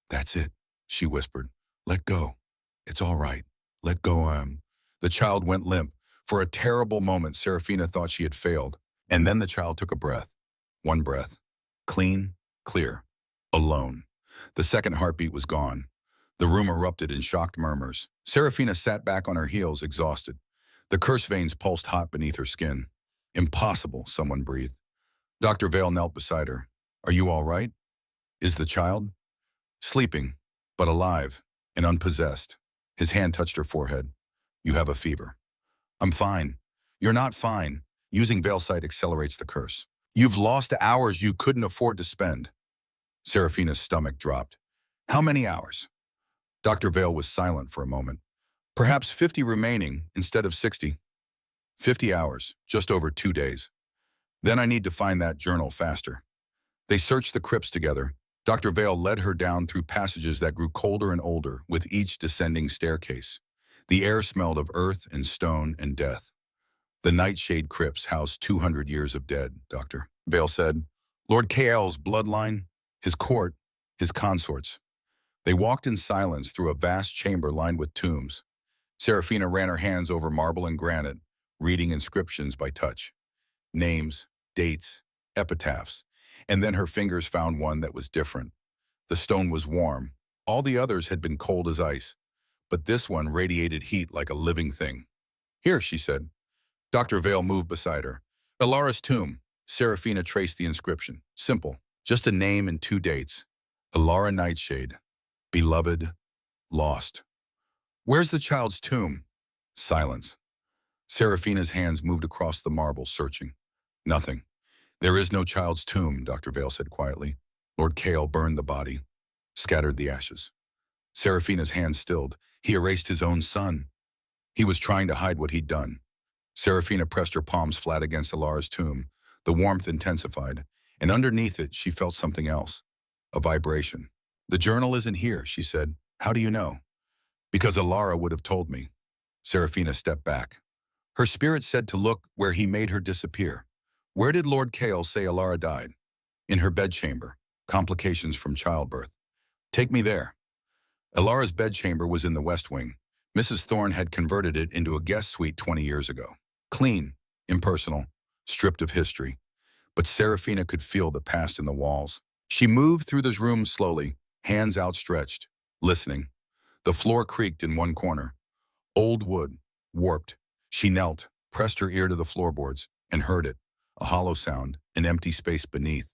That's it, she whispered. Let go. It's all right. Let go. The child went limp. For a terrible moment, Seraphina thought she had failed. And then the child took a breath. One breath. Clean, clear, alone. The second heartbeat was gone. The room erupted in shocked murmurs. Serafina sat back on her heels, exhausted. The curse veins pulsed hot beneath her skin. Impossible, someone breathed. Dr. Vale knelt beside her. Are you all right? Is the child? Sleeping, but alive and unpossessed. His hand touched her forehead. You have a fever. I'm fine. You're not fine. Using Veilsight accelerates the curse. You've lost hours you couldn't afford to spend. Serafina's stomach dropped. How many hours? Dr. Vale was silent for a moment. Perhaps 50 remaining instead of 60. 50 hours, just over 2 days. Then I need to find that journal faster. They searched the crypts together. Dr. Vale led her down through passages that grew colder and older with each descending staircase. The air smelled of earth and stone and death. The Nightshade crypts housed 200 years of dead, Dr. Vale said. Lord Kael's bloodline, his court, his consorts. They walked in silence through a vast chamber lined with tombs. Serafina ran her hands over marble and granite, reading inscriptions by touch. Names, dates, epitaphs, and then her fingers found one that was different. The stone was warm. All the others had been cold as ice, but this one radiated heat like a living thing. Here, she said. Dr. Vale moved beside her. Alara's tomb. Serafina traced the inscription. Simple, just a name and 2 dates. Alara Nightshade. Beloved, lost. Where's the child's tomb? Silence. Serafina's hands moved across the marble, searching. Nothing. There is no child's tomb, Dr. Vale said quietly. Lord Kael burned the body, scattered the ashes. Serafina's hands stilled. He erased his own son. He was trying to hide what he'd done. Serafina pressed her palms flat against Alara's tomb. The warmth intensified, and underneath it she felt something else. A vibration. The journal isn't here, she said. How do you know? Because Alara would have told me. Serafina stepped back. Her spirit said to look where he made her disappear. Where did Lord Kael say Alara died? In her bedchamber. Complications from childbirth. Take me there. Alara's bedchamber was in the West Wing. Mrs. Thorne had converted it into a guest suite 20 years ago. Clean, impersonal, stripped of history. But Serafina could feel the past in the walls. She moved through this room slowly, hands outstretched, listening. The floor creaked in one corner. Old wood, warped. She knelt, pressed her ear to the floorboards, and heard it. A hollow sound, an empty space beneath.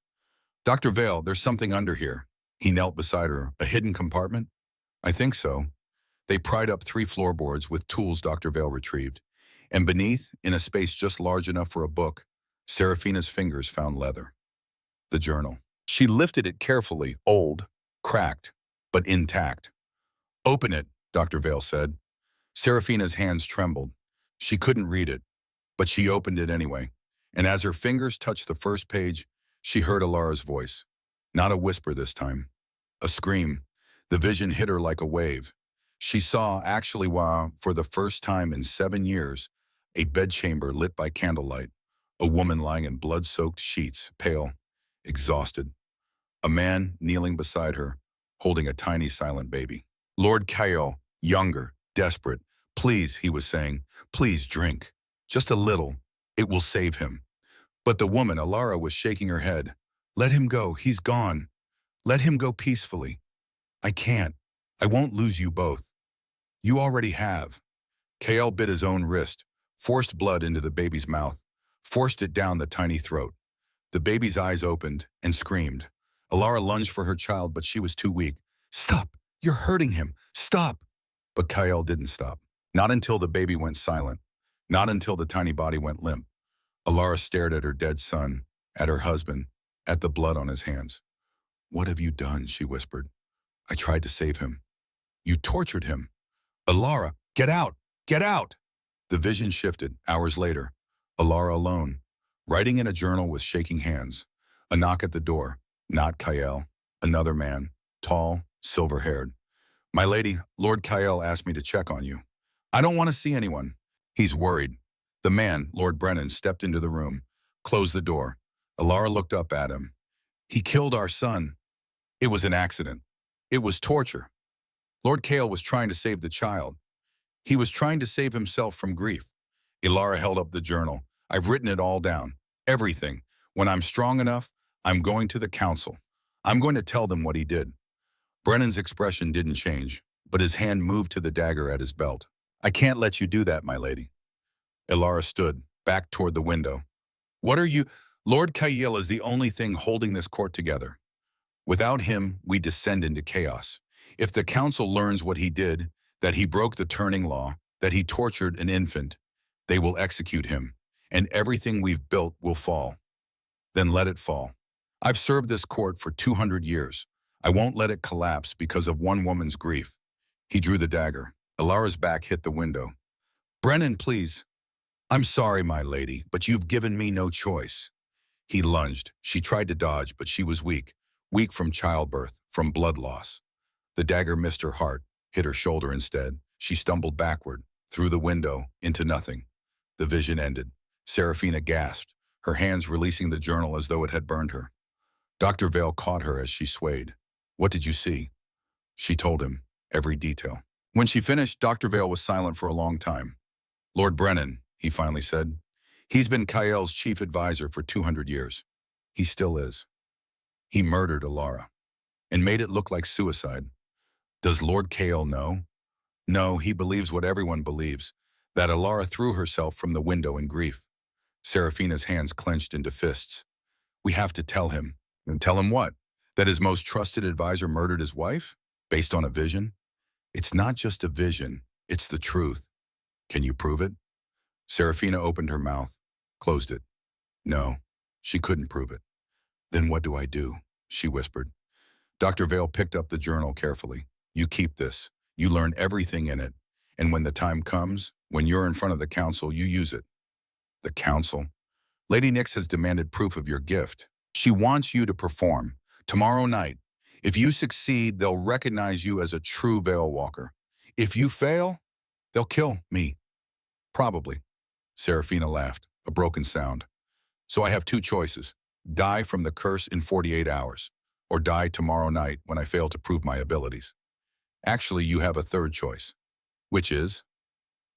Dr. Vale, there's something under here. He knelt beside her. A hidden compartment? I think so. They pried up 3 floorboards with tools Dr. Vale retrieved. And beneath, in a space just large enough for a book, Serafina's fingers found leather. The journal. She lifted it carefully, old, cracked, but intact. Open it, Dr. Vale said. Serafina's hands trembled. She couldn't read it, but she opened it anyway. And as her fingers touched the first page, she heard Alara's voice. Not a whisper this time. A scream. The vision hit her like a wave. She saw, actually, for the first time in 7 years, a bedchamber lit by candlelight, a woman lying in blood-soaked sheets, pale, exhausted. A man kneeling beside her, holding a tiny silent baby. Lord Kael, younger, desperate. Please, he was saying, please drink. Just a little. It will save him. But the woman, Alara, was shaking her head. Let him go. He's gone. Let him go peacefully. I can't. I won't lose you both. You already have. Kael bit his own wrist, forced blood into the baby's mouth, forced it down the tiny throat. The baby's eyes opened and screamed. Alara lunged for her child, but she was too weak. Stop! You're hurting him! Stop! But Kael didn't stop. Not until the baby went silent. Not until the tiny body went limp. Alara stared at her dead son, at her husband, at the blood on his hands. What have you done? She whispered. I tried to save him. You tortured him. Alara, get out! Get out! The vision shifted, hours later. Alara alone, writing in a journal with shaking hands. A knock at the door. Not Kael. Another man, tall, silver-haired. My lady, Lord Kael asked me to check on you. I don't want to see anyone. He's worried. The man, Lord Brennan, stepped into the room, closed the door. Alara looked up at him. He killed our son. It was an accident. It was torture. Lord Kael was trying to save the child. He was trying to save himself from grief. Alara held up the journal. I've written it all down. Everything. When I'm strong enough, I'm going to the council. I'm going to tell them what he did. Brennan's expression didn't change, but his hand moved to the dagger at his belt. I can't let you do that, my lady. Ilara stood, back toward the window. What are you? Lord Kael is the only thing holding this court together. Without him, we descend into chaos. If the council learns what he did, that he broke the turning law, that he tortured an infant, they will execute him, and everything we've built will fall. Then let it fall. I've served this court for 200 years. I won't let it collapse because of one woman's grief. He drew the dagger. Ilara's back hit the window. Brennan, please. I'm sorry, my lady, but you've given me no choice. He lunged. She tried to dodge, but she was weak. Weak from childbirth, from blood loss. The dagger missed her heart, hit her shoulder instead. She stumbled backward, through the window, into nothing. The vision ended. Serafina gasped, her hands releasing the journal as though it had burned her. Dr. Vale caught her as she swayed. What did you see? She told him, every detail. When she finished, Dr. Vale was silent for a long time. Lord Brennan, he finally said. He's been Kael's chief advisor for 200 years. He still is. He murdered Ilara and made it look like suicide. Does Lord Kael know? No, he believes what everyone believes, that Ilara threw herself from the window in grief. Serafina's hands clenched into fists. We have to tell him. And tell him what? That his most trusted advisor murdered his wife? Based on a vision? It's not just a vision, it's the truth. Can you prove it? Serafina opened her mouth, closed it. No, she couldn't prove it. Then what do I do? She whispered. Dr. Vale picked up the journal carefully. You keep this. You learn everything in it. And when the time comes, when you're in front of the council, you use it. The council? Lady Nyx has demanded proof of your gift. She wants you to perform. Tomorrow night. If you succeed, they'll recognize you as a true Veil Walker. If you fail, they'll kill me. Probably. Serafina laughed, a broken sound. So I have two choices. Die from the curse in 48 hours, or die tomorrow night when I fail to prove my abilities. Actually, you have a third choice, which is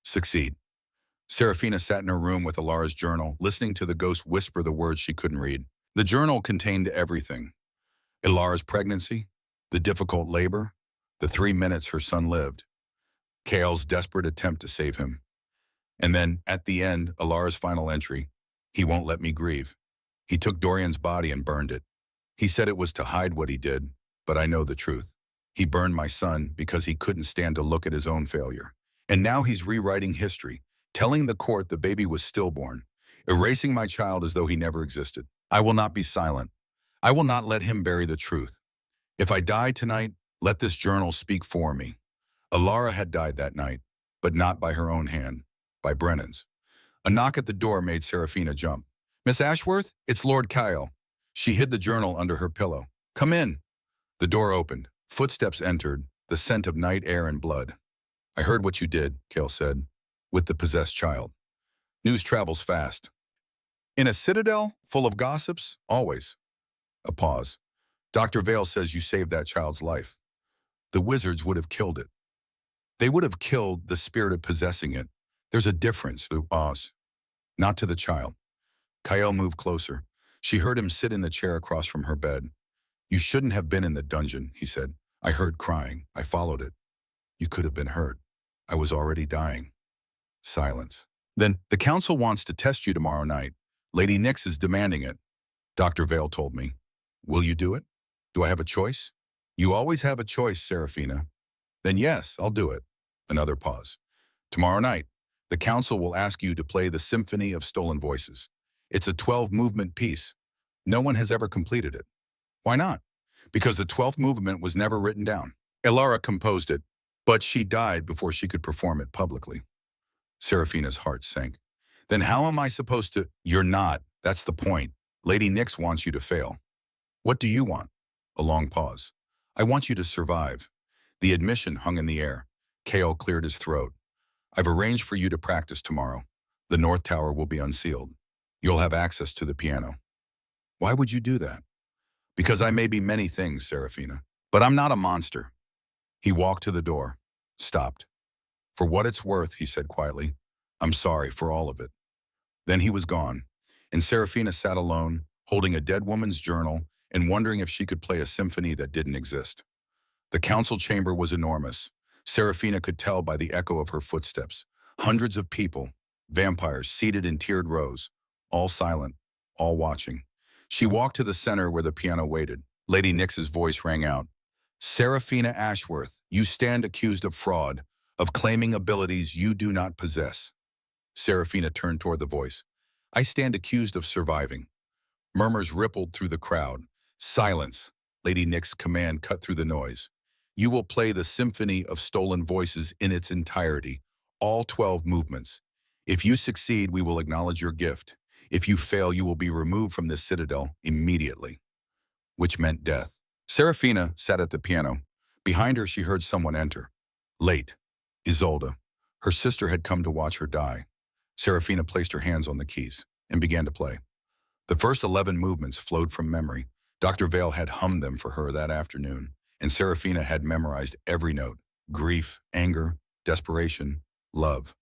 succeed. Serafina sat in her room with Ilara's journal, listening to the ghost whisper the words she couldn't read. The journal contained everything. Ilara's pregnancy, the difficult labor, the 3 minutes her son lived, Kael's desperate attempt to save him. And then, at the end, Ilara's final entry, he won't let me grieve. He took Dorian's body and burned it. He said it was to hide what he did, but I know the truth. He burned my son because he couldn't stand to look at his own failure. And now he's rewriting history, telling the court the baby was stillborn, erasing my child as though he never existed. I will not be silent. I will not let him bury the truth. If I die tonight, let this journal speak for me. Ilara had died that night, but not by her own hand, by Brennan's. A knock at the door made Serafina jump. Miss Ashworth, it's Lord Kael. She hid the journal under her pillow. Come in. The door opened. Footsteps entered, the scent of night air and blood. I heard what you did, Kael said, with the possessed child. News travels fast. In a citadel full of gossips, always. A pause. Dr. Vale says you saved that child's life. The wizards would have killed it. They would have killed the spirit of possessing it. There's a difference to us, not to the child. Kael moved closer. She heard him sit in the chair across from her bed. You shouldn't have been in the dungeon, he said. I heard crying. I followed it. You could have been hurt. I was already dying. Silence. Then, the council wants to test you tomorrow night. Lady Nyx is demanding it. Dr. Vale told me. Will you do it? Do I have a choice? You always have a choice, Serafina. Then yes, I'll do it. Another pause. Tomorrow night, the council will ask you to play the Symphony of Stolen Voices. It's a 12-movement piece. No one has ever completed it. Why not? Because the 12th movement was never written down. Ilara composed it, but she died before she could perform it publicly. Serafina's heart sank. Then how am I supposed to? You're not. That's the point. Lady Nyx wants you to fail. What do you want? A long pause. I want you to survive. The admission hung in the air. Kael cleared his throat. I've arranged for you to practice tomorrow. The North Tower will be unsealed. You'll have access to the piano. Why would you do that? Because I may be many things, Serafina, but I'm not a monster. He walked to the door, stopped. For what it's worth, he said quietly, I'm sorry for all of it. Then he was gone, and Serafina sat alone, holding a dead woman's journal and wondering if she could play a symphony that didn't exist. The council chamber was enormous. Serafina could tell by the echo of her footsteps. Hundreds of people, vampires seated in tiered rows, all silent, all watching. She walked to the center where the piano waited. Lady Nyx's voice rang out. Serafina Ashworth, you stand accused of fraud, of claiming abilities you do not possess. Serafina turned toward the voice. I stand accused of surviving. Murmurs rippled through the crowd. Silence. Lady Nyx's command cut through the noise. You will play the symphony of stolen voices in its entirety, all 12 movements. If you succeed, we will acknowledge your gift. If you fail, you will be removed from this citadel immediately. Which meant death. Serafina sat at the piano. Behind her, she heard someone enter. Late. Isolde. Her sister had come to watch her die. Serafina placed her hands on the keys and began to play. The first 11 movements flowed from memory. Dr. Vale had hummed them for her that afternoon, and Serafina had memorized every note. Grief, anger, desperation, love.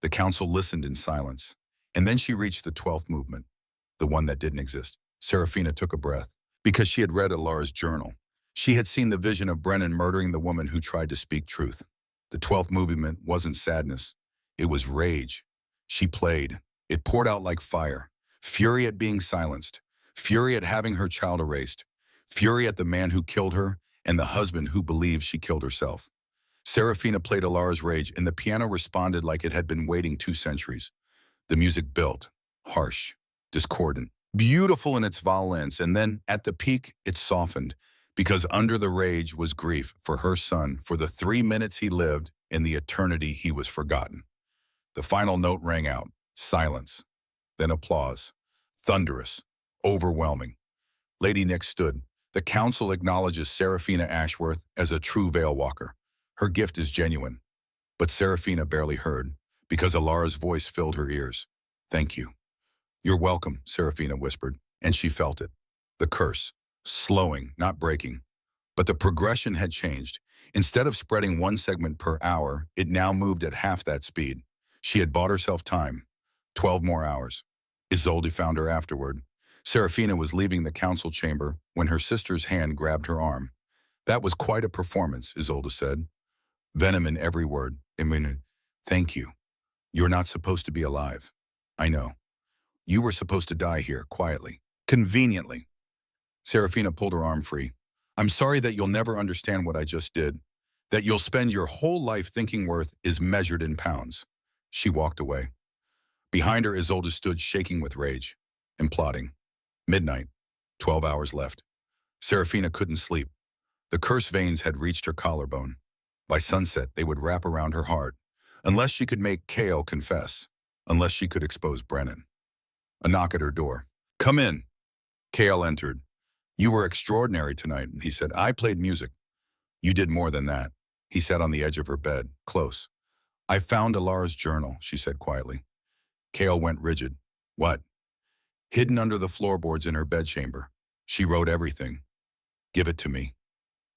The council listened in silence. And then she reached the 12th movement, the one that didn't exist. Serafina took a breath, because she had read Alara's journal. She had seen the vision of Brennan murdering the woman who tried to speak truth. The 12th movement wasn't sadness. It was rage. She played. It poured out like fire. Fury at being silenced. Fury at having her child erased. Fury at the man who killed her and the husband who believed she killed herself. Serafina played Alara's rage, and the piano responded like it had been waiting 2 centuries. The music built, harsh, discordant, beautiful in its violence, and then, at the peak, it softened, because under the rage was grief for her son, for the 3 minutes he lived and the eternity he was forgotten. The final note rang out, silence, then applause, thunderous, overwhelming. Lady Nyx stood. The council acknowledges Serafina Ashworth as a true Veil Walker. Her gift is genuine. But Serafina barely heard, because Alara's voice filled her ears. Thank you. You're welcome, Serafina whispered, and she felt it. The curse, slowing, not breaking. But the progression had changed. Instead of spreading 1 segment per hour, it now moved at half that speed. She had bought herself time. 12 more hours. Isolde found her afterward. Serafina was leaving the council chamber when her sister's hand grabbed her arm. That was quite a performance, Isolde said. Venom in every word. Thank you. You're not supposed to be alive. I know. You were supposed to die here, quietly. Conveniently. Serafina pulled her arm free. I'm sorry that you'll never understand what I just did. That you'll spend your whole life thinking worth is measured in pounds. She walked away. Behind her, Isolde stood shaking with rage and plotting. Midnight. 12 hours left. Serafina couldn't sleep. The cursed veins had reached her collarbone. By sunset, they would wrap around her heart. Unless she could make Kale confess. Unless she could expose Brennan. A knock at her door. Come in. Kale entered. You were extraordinary tonight, he said. I played music. You did more than that. He sat on the edge of her bed, close. I found Alara's journal, she said quietly. Kale went rigid. What? Hidden under the floorboards in her bedchamber. She wrote everything. Give it to me.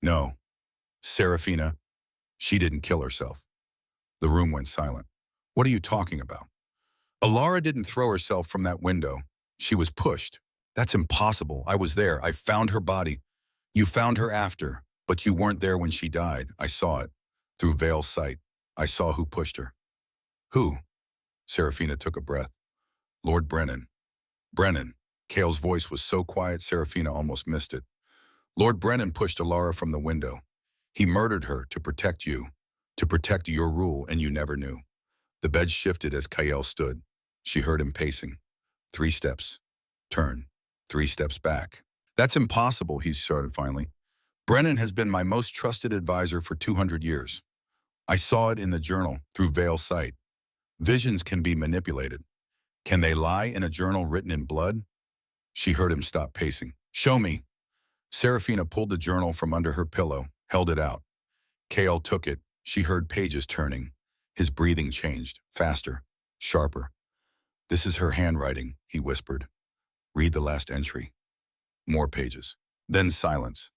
No. Serafina, she didn't kill herself. The room went silent. What are you talking about? Alara didn't throw herself from that window. She was pushed. That's impossible. I was there. I found her body. You found her after, but you weren't there when she died. I saw it. Through Vale's sight. I saw who pushed her. Who? Serafina took a breath. Lord Brennan. Brennan. Kale's voice was so quiet Serafina almost missed it. Lord Brennan pushed Alara from the window. He murdered her to protect you. To protect your rule, and you never knew. The bed shifted as Kale stood. She heard him pacing. 3 steps. Turn. 3 steps back. That's impossible, he started finally. Brennan has been my most trusted advisor for 200 years. I saw it in the journal, through Vale's sight. Visions can be manipulated. Can they lie in a journal written in blood? She heard him stop pacing. Show me. Serafina pulled the journal from under her pillow, held it out. Kale took it. She heard pages turning. His breathing changed, faster, sharper. This is her handwriting, he whispered. Read the last entry. More pages. Then silence.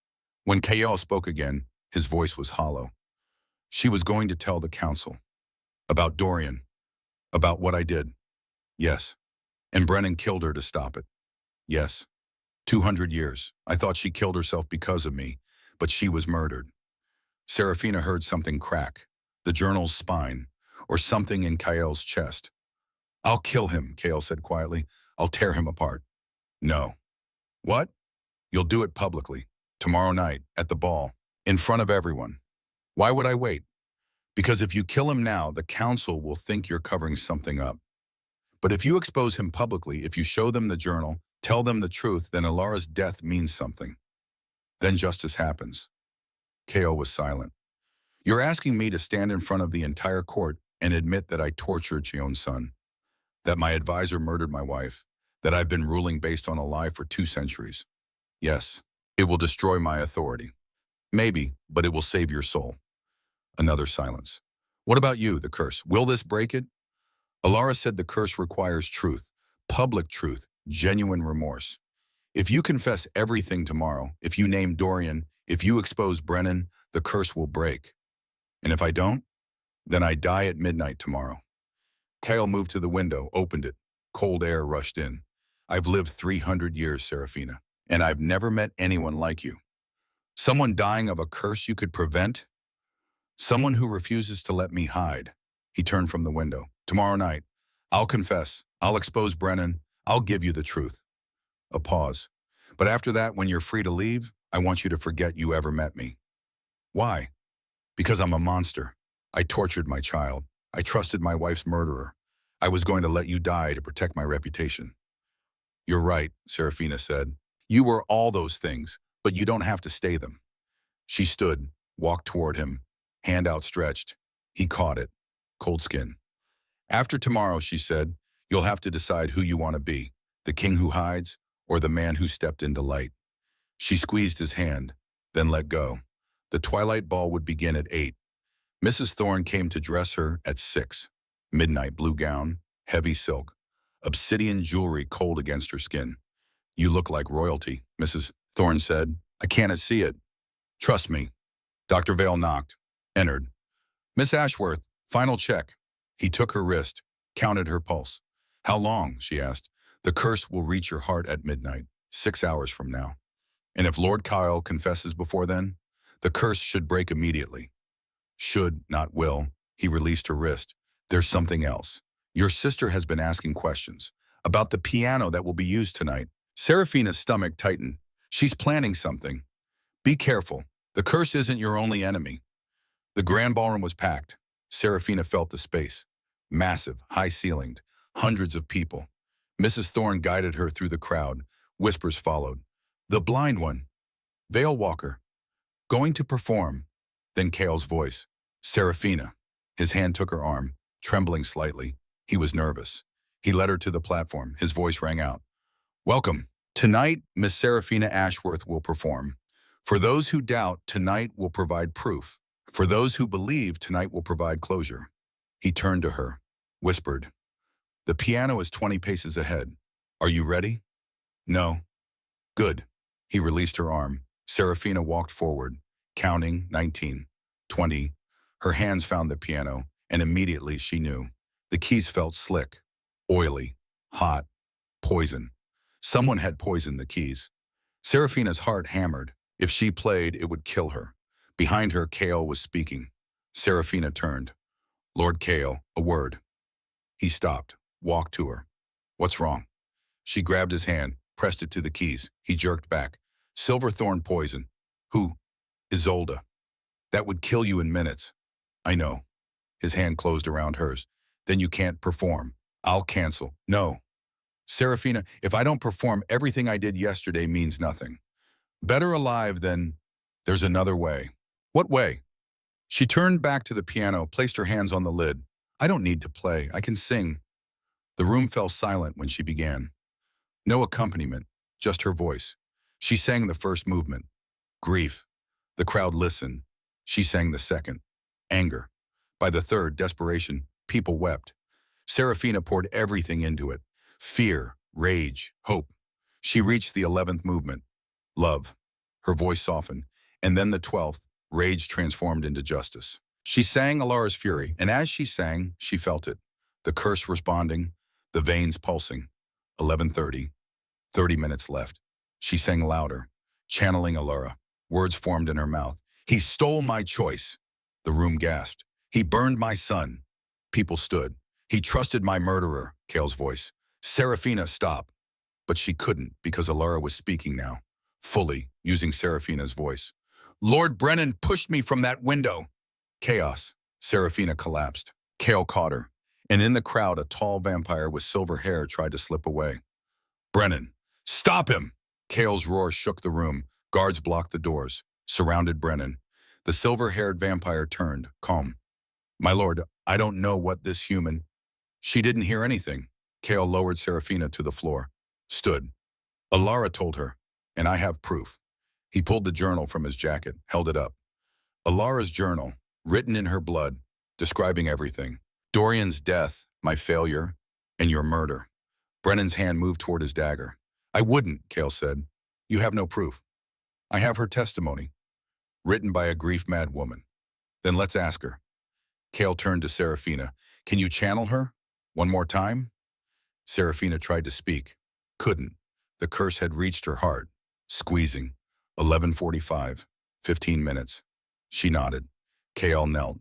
When Kale spoke again, his voice was hollow. She was going to tell the council. About Dorian. About what I did. Yes. And Brennan killed her to stop it. Yes. 200 years. I thought she killed herself because of me, but she was murdered. Serafina heard something crack, the journal's spine, or something in Kael's chest. I'll kill him, Kael said quietly. I'll tear him apart. No. What? You'll do it publicly, tomorrow night, at the ball, in front of everyone. Why would I wait? Because if you kill him now, the council will think you're covering something up. But if you expose him publicly, if you show them the journal, tell them the truth, then Alara's death means something. Then justice happens. Kael was silent. You're asking me to stand in front of the entire court and admit that I tortured Chion's son, that my advisor murdered my wife, that I've been ruling based on a lie for 2 centuries. Yes, it will destroy my authority. Maybe, but it will save your soul. Another silence. What about you, the curse? Will this break it? Alara said the curse requires truth, public truth, genuine remorse. If you confess everything tomorrow, if you name Dorian, if you expose Brennan, the curse will break. And if I don't, then I die at midnight tomorrow. Kael moved to the window, opened it. Cold air rushed in. I've lived 300 years, Serafina, and I've never met anyone like you. Someone dying of a curse you could prevent? Someone who refuses to let me hide. He turned from the window. Tomorrow night, I'll confess. I'll expose Brennan. I'll give you the truth. A pause. But after that, when you're free to leave, I want you to forget you ever met me. Why? Because I'm a monster. I tortured my child. I trusted my wife's murderer. I was going to let you die to protect my reputation. You're right, Serafina said. You were all those things, but you don't have to stay them. She stood, walked toward him, hand outstretched. He caught it. Cold skin. After tomorrow, she said, you'll have to decide who you want to be, the king who hides or the man who stepped into light. She squeezed his hand, then let go. The twilight ball would begin at 8. Mrs. Thorne came to dress her at 6. Midnight blue gown, heavy silk, obsidian jewelry cold against her skin. You look like royalty, Mrs. Thorne said. I can't see it. Trust me. Dr. Vale knocked, entered. Miss Ashworth, final check. He took her wrist, counted her pulse. How long, she asked. The curse will reach your heart at midnight, 6 hours from now. And if Lord Kyle confesses before then, the curse should break immediately. Should, not will. He released her wrist. There's something else. Your sister has been asking questions about the piano that will be used tonight. Serafina's stomach tightened. She's planning something. Be careful. The curse isn't your only enemy. The grand ballroom was packed. Serafina felt the space. Massive, high-ceilinged, hundreds of people. Mrs. Thorne guided her through the crowd. Whispers followed. The blind one. Vale Walker. Going to perform. Then Kael's voice. Serafina. His hand took her arm, trembling slightly. He was nervous. He led her to the platform. His voice rang out. Welcome. Tonight, Miss Serafina Ashworth will perform. For those who doubt, tonight will provide proof. For those who believe, tonight will provide closure. He turned to her, whispered. The piano is 20 paces ahead. Are you ready? No. Good. He released her arm. Serafina walked forward, counting 19, 20. Her hands found the piano, and immediately she knew. The keys felt slick, oily, hot, poison. Someone had poisoned the keys. Serafina's heart hammered. If she played, it would kill her. Behind her, Kael was speaking. Serafina turned. Lord Kael, a word. He stopped, walked to her. What's wrong? She grabbed his hand, pressed it to the keys. He jerked back. Silverthorn poison. Who? Isolde. That would kill you in minutes. I know. His hand closed around hers. Then you can't perform. I'll cancel. No. Serafina, if I don't perform, everything I did yesterday means nothing. Better alive than... There's another way. What way? She turned back to the piano, placed her hands on the lid. I don't need to play. I can sing. The room fell silent when she began. No accompaniment, just her voice. She sang the first movement. Grief. The crowd listened. She sang the second. Anger. By the third, desperation. People wept. Serafina poured everything into it. Fear, rage, hope. She reached the 11th movement. Love. Her voice softened. And then the 12th, rage transformed into justice. She sang Alara's fury, and as she sang, she felt it. The curse responding, the veins pulsing. 11:30. 30 minutes left. She sang louder, channeling Alara. Words formed in her mouth. He stole my choice. The room gasped. He burned my son. People stood. He trusted my murderer, Kale's voice. Serafina, stop. But she couldn't because Alara was speaking now, fully, using Serafina's voice. Lord Brennan pushed me from that window. Chaos. Serafina collapsed. Kale caught her, and in the crowd, a tall vampire with silver hair tried to slip away. Brennan, stop him! Kale's roar shook the room. Guards blocked the doors, surrounded Brennan. The silver-haired vampire turned, calm. My lord, I don't know what this human... She didn't hear anything. Kale lowered Serafina to the floor, stood. Alara told her, and I have proof. He pulled the journal from his jacket, held it up. Alara's journal, written in her blood, describing everything. Dorian's death, my failure, and your murder. Brennan's hand moved toward his dagger. I wouldn't, Kale said. You have no proof. I have her testimony, written by a grief-mad woman. Then let's ask her. Kale turned to Serafina. Can you channel her? One more time? Serafina tried to speak. Couldn't. The curse had reached her heart. Squeezing. 11:45. 15 minutes. She nodded. Kale knelt.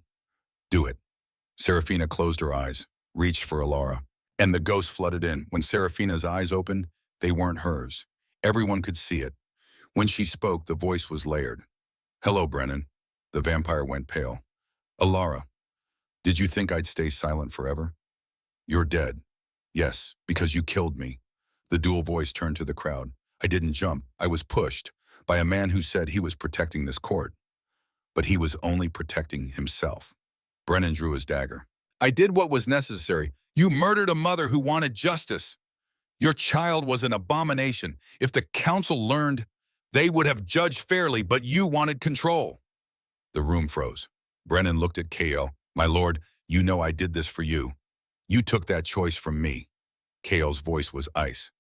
Do it. Serafina closed her eyes, reached for Alara, and the ghost flooded in. When Serafina's eyes opened, they weren't hers. Everyone could see it. When she spoke, the voice was layered. Hello, Brennan. The vampire went pale. Alara, did you think I'd stay silent forever? You're dead. Yes, because you killed me. The dual voice turned to the crowd. I didn't jump. I was pushed by a man who said he was protecting this court. But he was only protecting himself. Brennan drew his dagger. I did what was necessary. You murdered a mother who wanted justice. Your child was an abomination. If the council learned, they would have judged fairly, but you wanted control. The room froze. Brennan looked at Kale. My lord, you know I did this for you. You took that choice from me. Kale's voice was ice.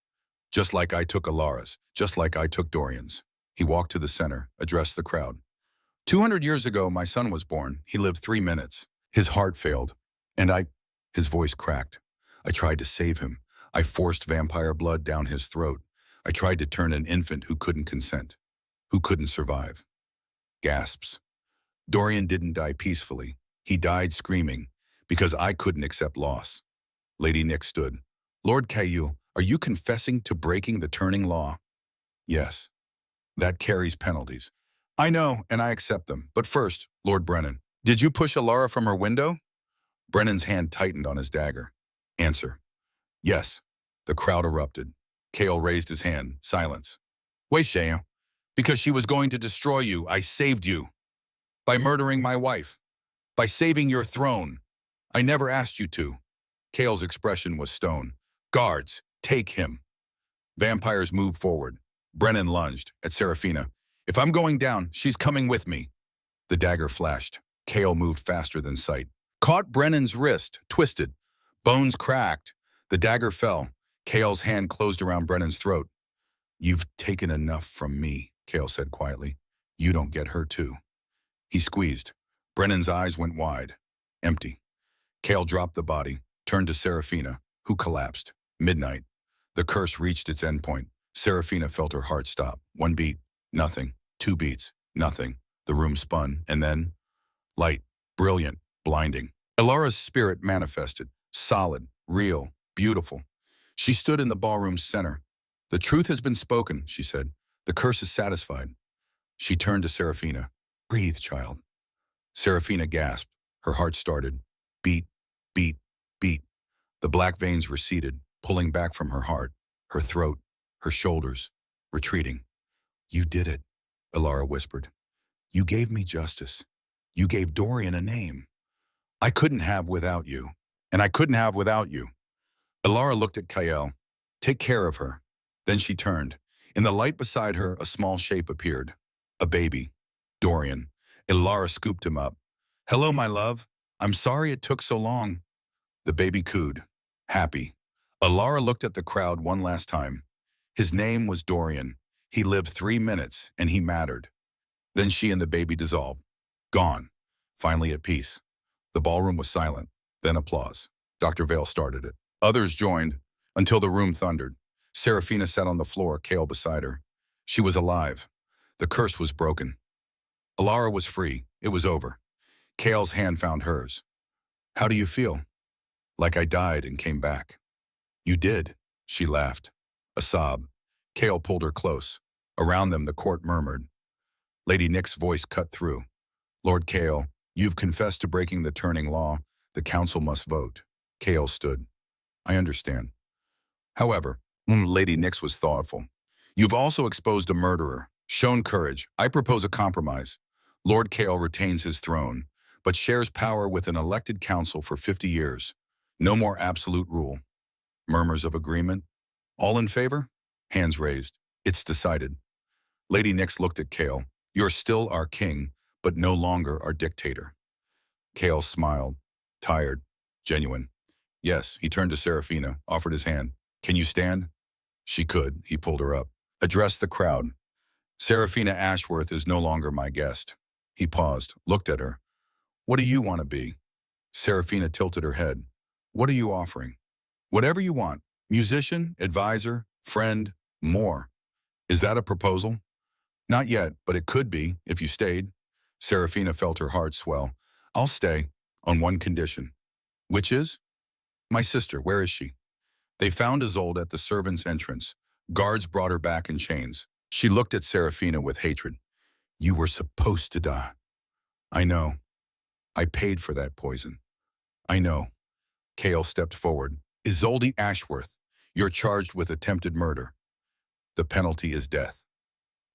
Just like I took Alara's, just like I took Dorian's. He walked to the center, addressed the crowd. 200 years ago, my son was born. He lived 3 minutes. His heart failed, and his voice cracked. I tried to save him. I forced vampire blood down his throat. I tried to turn an infant who couldn't consent, who couldn't survive. Gasps. Dorian didn't die peacefully. He died screaming, because I couldn't accept loss. Lady Nick stood. Lord Caillou, are you confessing to breaking the turning law? Yes. That carries penalties. I know, and I accept them. But first, Lord Brennan, did you push Alara from her window? Brennan's hand tightened on his dagger. Answer. Yes. The crowd erupted. Kale raised his hand. Silence. Wait, Shea. Because she was going to destroy you, I saved you. By murdering my wife. By saving your throne. I never asked you to. Kale's expression was stone. Guards, take him. Vampires moved forward. Brennan lunged at Serafina. If I'm going down, she's coming with me. The dagger flashed. Kale moved faster than sight. Caught Brennan's wrist, twisted. Bones cracked. The dagger fell. Kale's hand closed around Brennan's throat. You've taken enough from me, Kale said quietly. You don't get her too. He squeezed. Brennan's eyes went wide. Empty. Kale dropped the body, turned to Serafina, who collapsed. Midnight. The curse reached its endpoint. Serafina felt her heart stop. 1 beat. Nothing. 2 beats. Nothing. The room spun, and then... light. Brilliant. Blinding. Alara's spirit manifested. Solid. Real. Beautiful. She stood in the ballroom's center. The truth has been spoken, she said. The curse is satisfied. She turned to Serafina. Breathe, child. Serafina gasped. Her heart started. Beat, beat, beat. The black veins receded, pulling back from her heart, her throat, her shoulders, retreating. You did it, Alara whispered. You gave me justice. You gave Dorian a name. I couldn't have without you, and I couldn't have without you. Alara looked at Kael. Take care of her. Then she turned. In the light beside her, a small shape appeared. A baby. Dorian. Alara scooped him up. Hello, my love. I'm sorry it took so long. The baby cooed. Happy. Alara looked at the crowd one last time. His name was Dorian. He lived 3 minutes, and he mattered. Then she and the baby dissolved. Gone. Finally at peace. The ballroom was silent. Then applause. Dr. Vale started it. Others joined, until the room thundered. Serafina sat on the floor, Kale beside her. She was alive. The curse was broken. Alara was free. It was over. Kale's hand found hers. How do you feel? Like I died and came back. You did, she laughed. A sob. Kale pulled her close. Around them, the court murmured. Lady Nick's voice cut through. Lord Kale, you've confessed to breaking the turning law. The council must vote. Kale stood. I understand. However, Lady Nix was thoughtful. You've also exposed a murderer, shown courage. I propose a compromise. Lord Kale retains his throne, but shares power with an elected council for 50 years. No more absolute rule. Murmurs of agreement. All in favor? Hands raised. It's decided. Lady Nix looked at Kale. You're still our king, but no longer our dictator. Kale smiled. Tired. Genuine. Yes, he turned to Serafina, offered his hand. Can you stand? She could. He pulled her up. Addressed the crowd. Serafina Ashworth is no longer my guest. He paused, looked at her. What do you want to be? Serafina tilted her head. What are you offering? Whatever you want. Musician, advisor, friend, more. Is that a proposal? Not yet, but it could be, if you stayed. Serafina felt her heart swell. I'll stay, on one condition. Which is? My sister, where is she? They found Isolde at the servants' entrance. Guards brought her back in chains. She looked at Serafina with hatred. You were supposed to die. I know. I paid for that poison. I know. Kale stepped forward. Isolde Ashworth, you're charged with attempted murder. The penalty is death.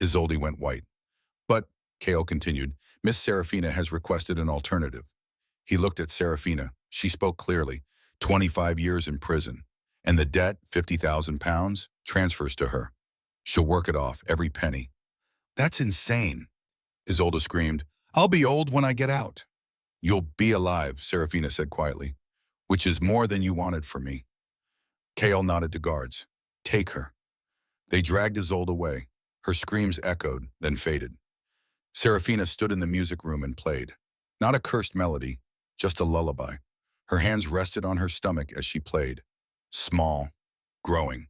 Isolde went white. But, Kale continued, Miss Serafina has requested an alternative. He looked at Serafina. She spoke clearly. 25 years in prison. And the debt, £50,000, transfers to her. She'll work it off, every penny. That's insane, Isolde screamed. I'll be old when I get out. You'll be alive, Serafina said quietly, which is more than you wanted for me. Kale nodded to guards. Take her. They dragged Isolde away. Her screams echoed, then faded. Serafina stood in the music room and played. Not a cursed melody, just a lullaby. Her hands rested on her stomach as she played. Small, growing.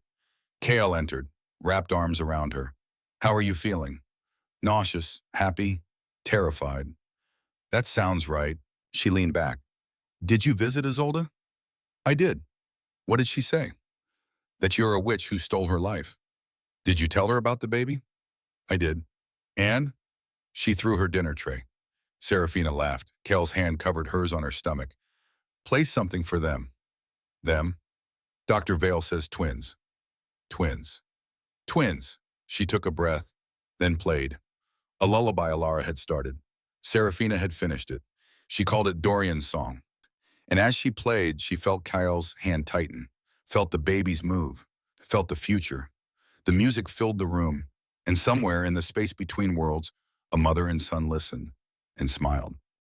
Kale entered, wrapped arms around her. How are you feeling? Nauseous, happy, terrified. That sounds right. She leaned back. Did you visit Isolde? I did. What did she say? That you're a witch who stole her life. Did you tell her about the baby? I did. And? She threw her dinner tray. Serafina laughed. Kale's hand covered hers on her stomach. Play something for them. Them? Dr. Vale says twins. Twins. Twins. She took a breath, then played. A lullaby Alara had started. Serafina had finished it. She called it Dorian's song. And as she played, she felt Kyle's hand tighten, felt the babies move, felt the future. The music filled the room, and somewhere in the space between worlds, a mother and son listened and smiled.